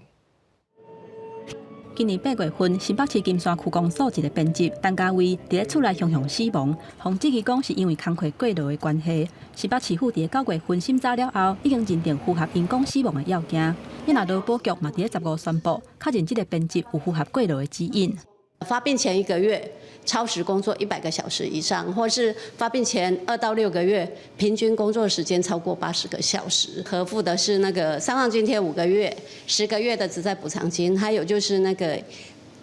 Speaker 4: 今年8月份，新北市金山区公所一个编辑陈家伟伫咧厝内熊熊死亡，防指期讲是因为工课过劳的关系。新北市府伫9月份审查了后，已经认定符合因公死亡的要件。因劳保局嘛伫咧15宣布，确认这个编辑有符合过劳的指引。
Speaker 8: 发病前1个月超时工作100个小时以上，或是发病前2到6个月平均工作时间超过80个小时，核付的是那个伤亡津贴5个月，10个月的职灾补偿金，还有就是那个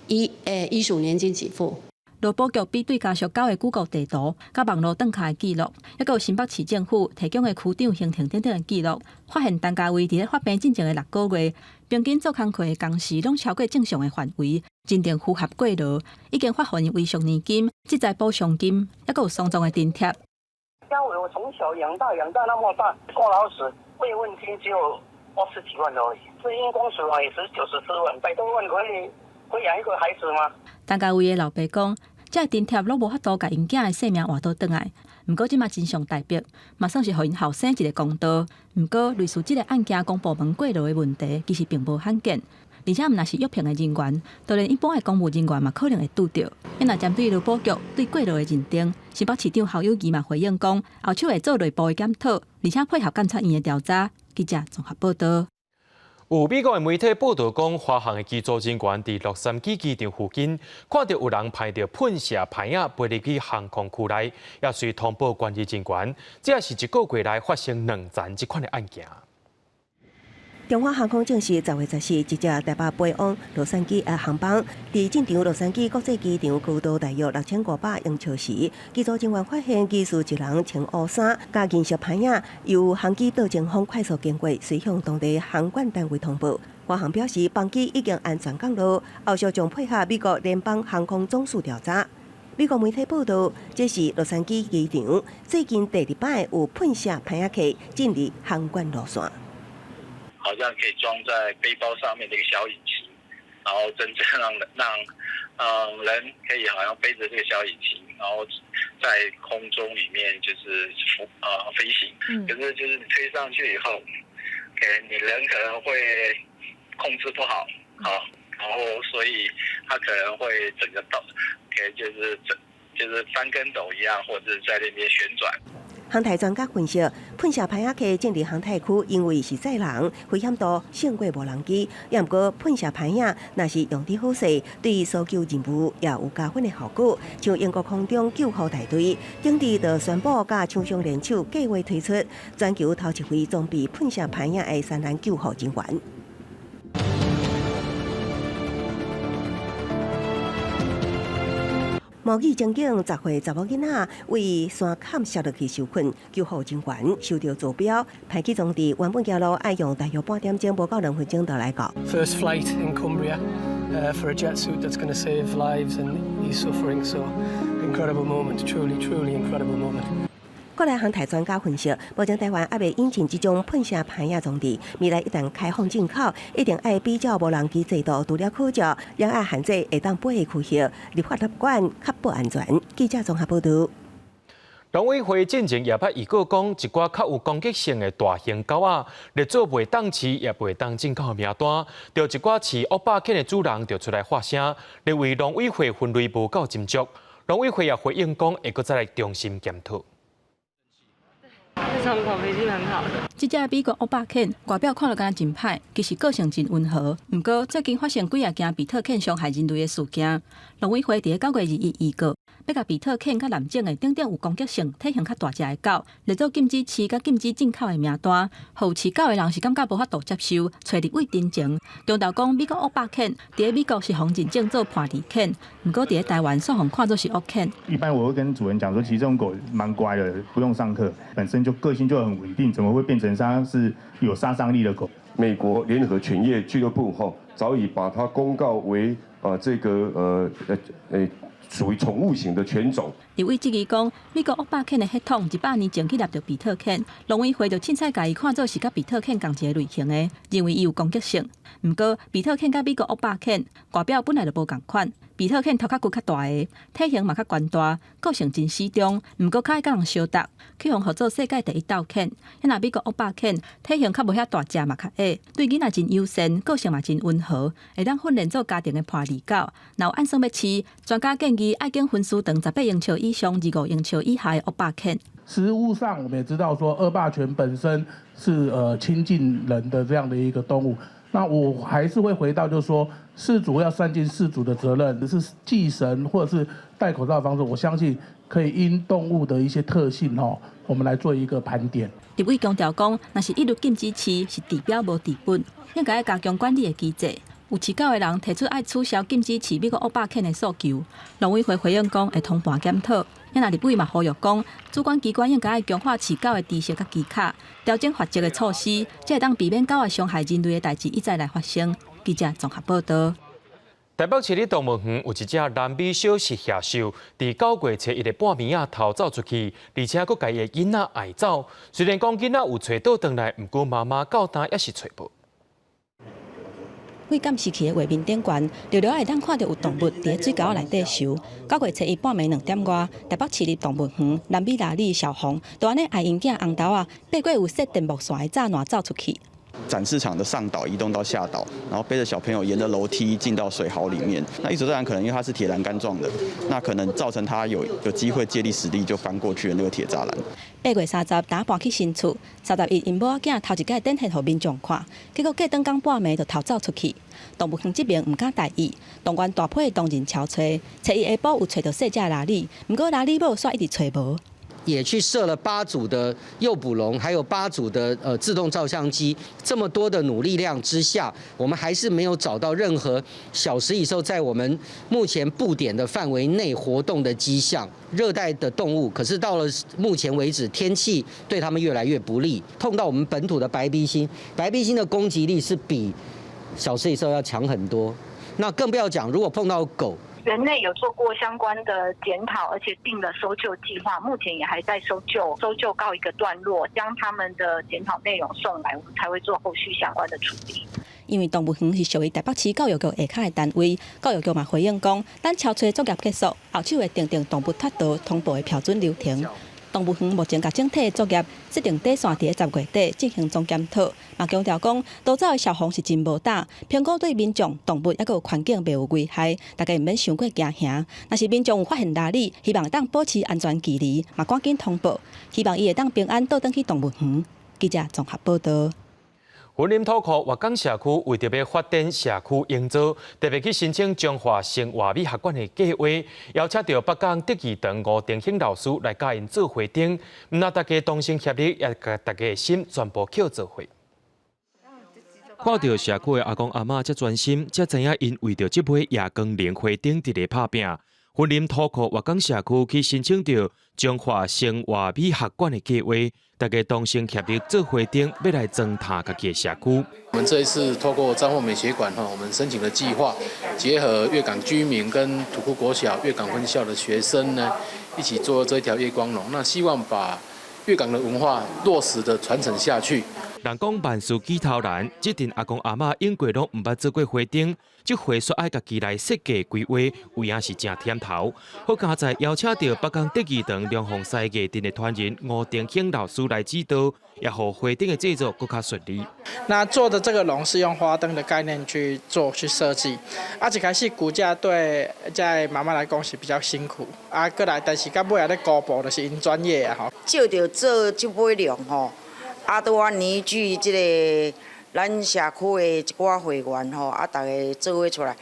Speaker 8: 医属年金给付。
Speaker 4: 劳保局比对家属交的举国地图、甲网络登卡的记录，还有新北市政府提供的区长行程等等的记录，发现陈家伟伫咧发病进前的6个月，平均做工课的工时拢超过正常的范围，认定符合过劳，已经发还遗属年金、职灾补偿金，还有双重的津贴。
Speaker 9: 家伟我从小养大那么大，过劳死慰问金只有20几万而已，这因公死亡也是94万，100多万可以养一个孩子吗？
Speaker 4: 陈家伟的老爸讲，这津贴拢无法度甲因囝的性命换倒转来。不过，即马真相大白，嘛算是互因后生一个公道。不过，类似这个案件公部门过劳的问题，其实并无罕见。而且，毋若是约聘的人员，就连一般的公务人员嘛，可能会拄到。因若针对劳保局对过劳的认定，新北市长侯友宜嘛回应讲，后手会做内部的检讨，而且配合监察院的调查。记者综合报道。
Speaker 1: 有美国的媒体报道讲，华航的机组人员伫洛杉矶机场附近，看到有人派着喷射牌仔飞入去航空区内，也随通报关于人员。这也是1个月来发生2件这款的案件。
Speaker 3: 中华航空证实，10月14日，一架台北飞往洛杉矶的航班，伫进场洛杉矶国际机场高度大约6500英尺时，机组人员发现疑似一人穿乌衫、加银色牌仔，由航机到前方快速经过，随向当地航管单位通报。华航表示，班机已经安全降落，后续将配合美国联邦航空总署调查。美国媒体报道，这是洛杉矶机场最近第2摆有喷射牌仔客进入航管路线。
Speaker 11: 好像可以装在背包上面的一个小引擎，然后真正让人可以好像背着这个小引擎，然后在空中里面就是飞行。可是就是你推上去以后，你人可能会控制不好，然后所以他可能会整个就是翻跟斗一样，或者是在那边旋转。
Speaker 3: 航太专家分析，喷射牌仔客进入航太区，因为是载人，危险度胜过无人机。也毋过喷射牌仔若是用得好势，对搜救任务也有加分的效果。像英国空中救护大队顶日就宣布，甲厂商联手计划推出全球头一回装备喷射牌仔的山难救护人员。毛语情景，10岁查某囡仔为山坎摔落去受困，救护人员收到坐标，派去当地原本行路要用大约半点钟，无到2分钟就来到。
Speaker 24: First flight in Cumbria for a jet suit that's going to save lives and ease suffering. So incredible moment, truly incredible moment.
Speaker 3: 国内航太专家分析，目前台湾还未引进这种喷射牌仔装置，未来一旦开放进口，一定要比较无人机制度，除了考照，也要限制会当飞的区域，立法立管，确保安全。记者综合报道。
Speaker 1: 农委会进前也捌预告讲，一寡较有攻击性的大型狗仔，列做袂当饲也袂当进口名单，就一寡饲恶霸犬的主人就出来发声，认为农委会分类无够斟酌。农委会也回应讲，会搁再来重新检讨。
Speaker 4: 日常口脾气很好的。这只美国恶霸犬外表看落敢真歹，其实个性真温和。不过最近发生几啊件比特犬伤害人类的事件，农委会伫9月2日预告，要甲比特犬甲蓝种的等等有攻击性、体型较大只的狗列做禁止饲甲禁止进口的名单，互饲狗的人是感觉无法度接受，找立委陈情。中道讲美国恶霸犬伫美国是防认证做叛离犬，不过伫台湾煞互看作是恶犬。
Speaker 7: 一般我会跟主人讲说，其实这种狗蛮乖的，不用上课，本身就个性就很稳定，怎么会变成它是有杀伤力的狗？
Speaker 10: 美国联合犬业俱乐部早已把它公告为属于宠物型的犬种。
Speaker 4: 立委质疑讲，美国恶霸犬的血统100年前去纳入比特犬，农委会就凊彩家己看作是甲比特犬同一个类型的，认为伊有攻击性。不过，比特犬甲美国恶霸犬外表本来就无共款，比特犬头壳骨较大个，体型嘛较悬大，个性真适中，不过较爱甲人相搭，去互做世界第一斗犬。若美国恶霸犬体型较无遐大只嘛较矮，对囡仔真友善，个性嘛真温和，会当训练做家庭的伴侣狗。若有按算要饲，专家建议爱经分数长18英尺以上、25英尺以下的恶霸犬。
Speaker 12: 实务上，我们也知道说，恶霸犬本身是亲近人的这样的一个动物。那我还是会回到，就是说，饲主要善尽饲主的责任，是祭神或者是戴口罩的方式，我相信可以因动物的一些特性我们来做一个盘点。
Speaker 4: 立委强调讲，若是一律禁止饲，是治标无治本，应该加强管理的机制。有饲狗的人提出爱取消禁止饲美国恶霸犬的诉求，农委会回应讲会通盘检讨。因立委嘛呼吁讲，主管机关应该强化饲狗的知识甲技巧，调整罚则的措施，才会当避免狗的伤害人类的代志一再来发生。记者综合报道。
Speaker 1: 台北市立动物园有一只南美小食野兽，伫9月初1日半暝啊逃走出去，而且佫家己的囡仔爱走。虽然讲囡仔有找到回来，不过妈妈到今也是找无。
Speaker 4: 为监视器的画面顶悬，寥寥会当看到有动物伫水沟内底游。9月初1半暝2点外，台北市立动物园南美拉里小红，就安尼爱因囝红豆爬过有设电木线的栅栏走出去。
Speaker 13: 展示场的上岛移动到下岛，然后背着小朋友沿着楼梯进到水壕里面。那一直然可能因为它是铁栏杆状的，那可能造成它有机会借力使力就翻过去的那个铁栅栏。
Speaker 4: 8月30打搬去新厝，31因某仔囝头一摆展现互民众看，结果过顿工半暝就逃走出去。动物园这边唔敢大意，动员大批的同仁敲找，初一下晡有找到细只拉里，不过拉里某煞一直找无。
Speaker 25: 也去设了8组的诱捕笼，还有8组的自动照相机。这么多的努力量之下，我们还是没有找到任何小食蚁兽在我们目前布点的范围内活动的迹象。热带的动物，可是到了目前为止，天气对它们越来越不利。碰到我们本土的白鼻星，白鼻星的攻击力是比小食蚁兽要强很多。那更不要讲，如果碰到狗。
Speaker 26: 人类有做过相关的检讨，而且定了搜救计划，目前也还在搜救告一个段落，将他们的检讨内容送来，我们才会做后续相关的处理。
Speaker 4: 因为动物园是属于台北市教育局下骹的单位，教育局嘛回应讲，咱敲找作业结束，后手会订定动物脱逃通报的标准流程。动物园目前甲整体的作业设定底线伫10月底进行总检讨，嘛强调讲，逃走的小红是真无胆，评估对民众、动物抑个有环境袂有危害，大家毋免伤过惊吓。若是民众有发现拉里，希望当保持安全距离，嘛赶紧通报，希望伊会当平安倒转去动物园。记者综合报道。
Speaker 1: 云林土库华港社区为着要发展社区营造，特别去申请中华生活美学馆的计划，邀请到北港德义堂吴定兴老师来教因做会长，毋但大家同心协力，也甲大家的心全部扣做伙。看到社区的阿公阿嬷遮专心，才知影因为着这尾夜光莲花灯伫咧拍拼。云林土库华港社区去申请到中华生活美学馆的计划。大家同心协力做会长，要来增塔家己的社区。
Speaker 27: 我们这一次透过彰化美学馆我们申请的计划，结合粤港居民跟土库国小粤港分校的学生呢，一起做这一条月光龙。那希望把粤港的文化落实的传承下去。
Speaker 1: 人讲万事起头难，这阵阿公阿嬷因过拢毋捌做过会长，这回说爱家己来设计规划，有影是真甜头。好佳在邀请到北港德义堂两项赛艺阵的团员吴定兴老师来指导，也让会灯的制作更加顺利。
Speaker 28: 那做的这个龙是用花灯的概念去设计，一开始骨架对在妈妈来讲是比较辛苦，过来但是到尾咧高步就是因专业
Speaker 29: 照着做这尾龙拄我凝聚这个咱社区的一寡会员大家做伙出来。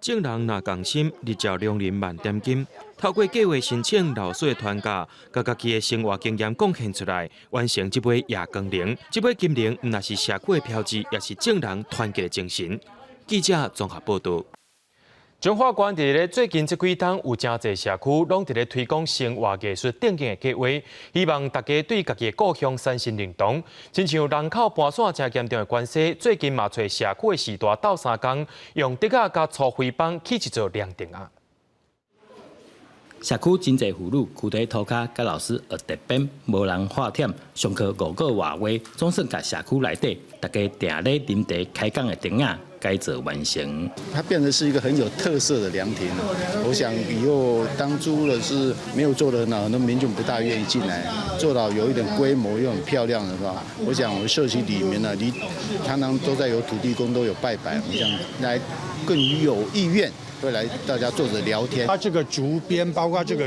Speaker 2: 众人若共心，日照良林万点金。透过计划申请老师的团价，把家己的生活经验贡献出来，完成这杯夜光铃。这杯金铃，毋但是社区的标志，也是众人团结的精神。记者综合报道。彰化县伫咧最近这几天，有真侪社区拢伫咧推广生活艺术电竞的计划，希望大家对家己的故乡产生认同。亲像人口搬散真严重的关系，最近嘛找社区的时代斗相共，用竹仔甲粗灰板起一座亮灯啊！
Speaker 14: 社区真侪妇女躯体涂骹，甲老师学特别，无人画忝，上课5个外话，总算甲社区内底大家定咧啉茶开讲的灯啊，改造完成。
Speaker 15: 它变成是一个很有特色的凉亭。我想以后当租了是没有做的呢，那民众不大愿意进来。做到有一点规模又很漂亮的话，我想我们社区里面呢，常常都在有土地公都有拜拜，我想来更有意愿。会来大家坐着聊天。
Speaker 16: 它这个竹编，包括这个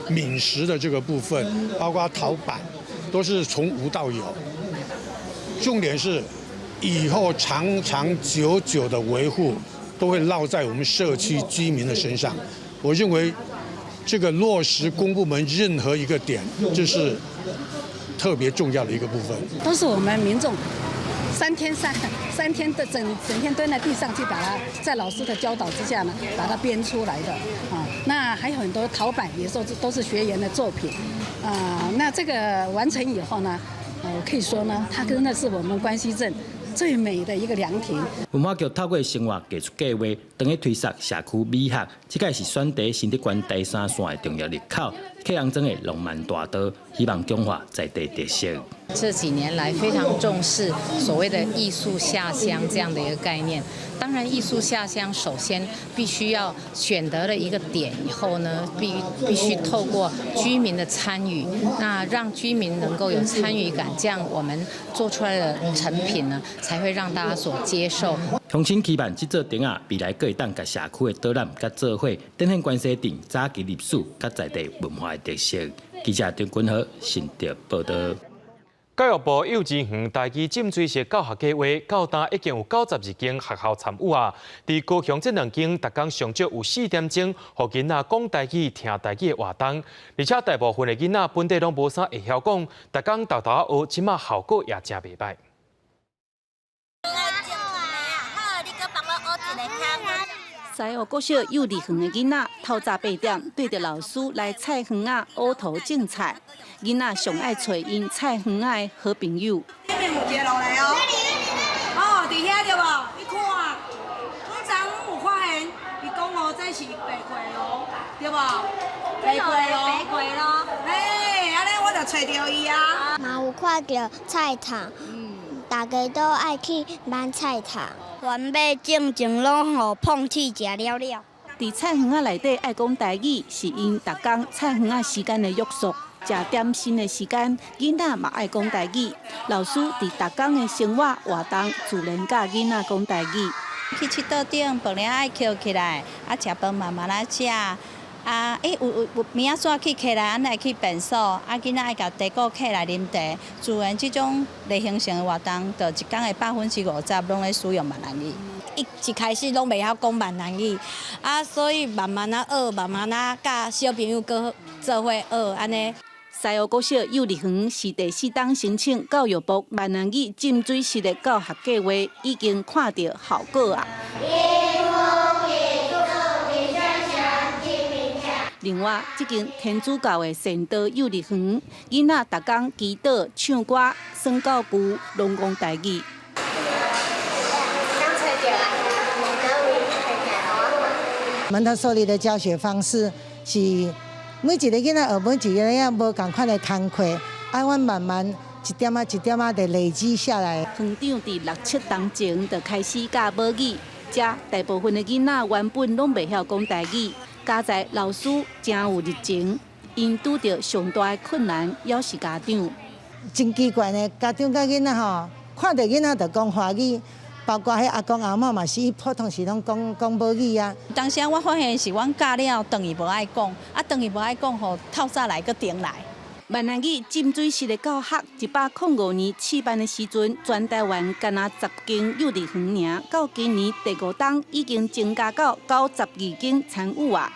Speaker 16: 闽食的这个部分，包括陶板，都是从无到有。重点是以后长长久久的维护，都会落在我们社区居民的身上。我认为这个落实公部门任何一个点，这是特别重要的一个部分。
Speaker 17: 都是我们民众。3天的整天蹲在地上去把它，在老师的教导之下呢，把它编出来的啊。那还有很多陶板，也都是学员的作品啊。那这个完成以后呢，可以说呢，它真的是我们关西镇最美的一个凉亭。
Speaker 14: 文化局透过生活艺术计划，等于推展社区美学，这个是选择新竹县第3线的重要入口，客人庄的浪漫大道，希望中华在地特色。
Speaker 18: 这几年来非常重视所谓的艺术下乡这样的一个概念。当然，艺术下乡首先必须要选择了一个点以后呢，必须透过居民的参与，那让居民能够有参与感，这样我们做出来的成品呢，才会让大家所接受。
Speaker 14: 乡亲期盼这座灯啊，未来可以当甲社区的导览甲做伙，展现关西镇早期历史甲在地文化的特色。记者张君豪新竹报道。
Speaker 1: 教育部幼稚园台语浸水式教學計劃到今已經有92間學校參與啊！佇高雄這2間，逐工上少有4點鐘，互囡仔講台語、聽台語的活動，而且大部分的囡仔本地攏無啥會曉講，逐工豆豆學，即馬效果也真袂歹。
Speaker 22: 西湖國小幼兒園的囡仔透早8點對着老師來菜園仔學塗種菜，囡仔上愛找因菜園仔的好朋友。
Speaker 19: 這邊有一個落來哦，哦，佇遐對無？你看，我昨有發現，伊講哦，這是白桂咯，對無？白桂咯，嘿，安尼我就找到伊啊。
Speaker 20: 嘛有看到菜場，大家都愛去買菜場。原買種種攏互碰鐵食了了。
Speaker 22: 佇菜園仔內底愛講台語，是因逐工菜園仔時間的約束。食點心的時間，囡仔嘛愛講台語。老師佇逐工的生活活動，自然教囡仔講台語。
Speaker 18: 去七桌頂，飯了愛抾起來，啊食飯慢慢來食。啊，有明仔載去起來，咱來去便所，啊囡仔愛甲茶果起來啉茶。自然這種例行性的活動，就一工的50%，攏咧使用閩南語。
Speaker 19: 一開始攏袂曉講閩南語，啊，所以慢慢啊學，慢慢啊甲小朋友個做伙學，安尼。
Speaker 22: 西湖國小幼兒園是第4檔申請教育部閩南語浸水式的教學計劃，已經看到效果啊。另外，這間天主教的善道幼兒園，囡仔逐工祈禱、唱歌、宣告句，攏講台語。
Speaker 21: 蒙特梭利的教學方式是每一個囡仔學每一個樣無共款的工課，阮慢慢一點仔一點仔地累積下來。
Speaker 22: 園長佇6、7檔前就開始教母語，這大部分的囡仔原本攏袂曉講台語。加在老師真有熱情，因拄到上大的困難，也是家長。
Speaker 21: 真奇怪呢，家長甲囡仔吼，看到囡仔就講華語，包括迄阿公阿嬷嘛是普通是攏講母語啊。
Speaker 18: 當時我發現是阮教了，等於無愛講，啊等於無愛講，互透早來個頂來。
Speaker 3: 闽南语浸水式的教学，105年试办的时阵，全台湾敢若10间幼稚园尔，到今年第5档已经增加到92间参与啊。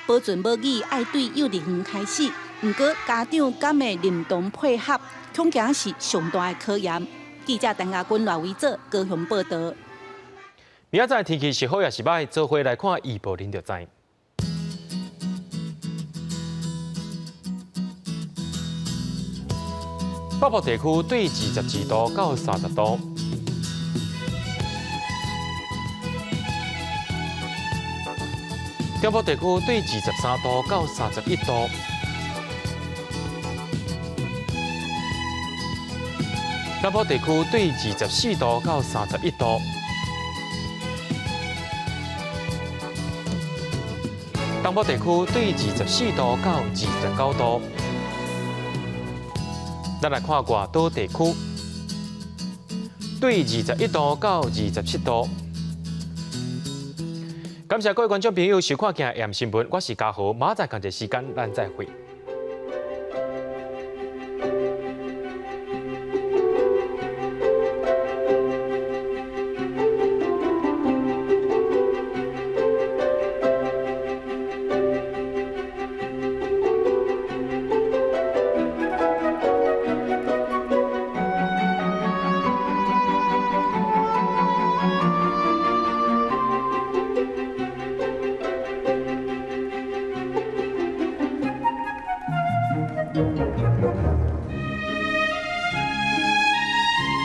Speaker 3: 保存母语爱对幼稚园开始，不过家长敢会认同配合，恐惊是上大的考验。记者陈家军赖维做高雄报道。
Speaker 1: 明仔载天气是好也是歹，做伙来看预报，您就知。北部地区对22度到30度，中部地区对23度到31度，南部地区对24度到31度，东部地区对24度到29度。咱来看外岛地区，对21度到27度。感谢各位观众朋友收看《今日新闻》，我是嘉豪，马仔同一时间咱再会。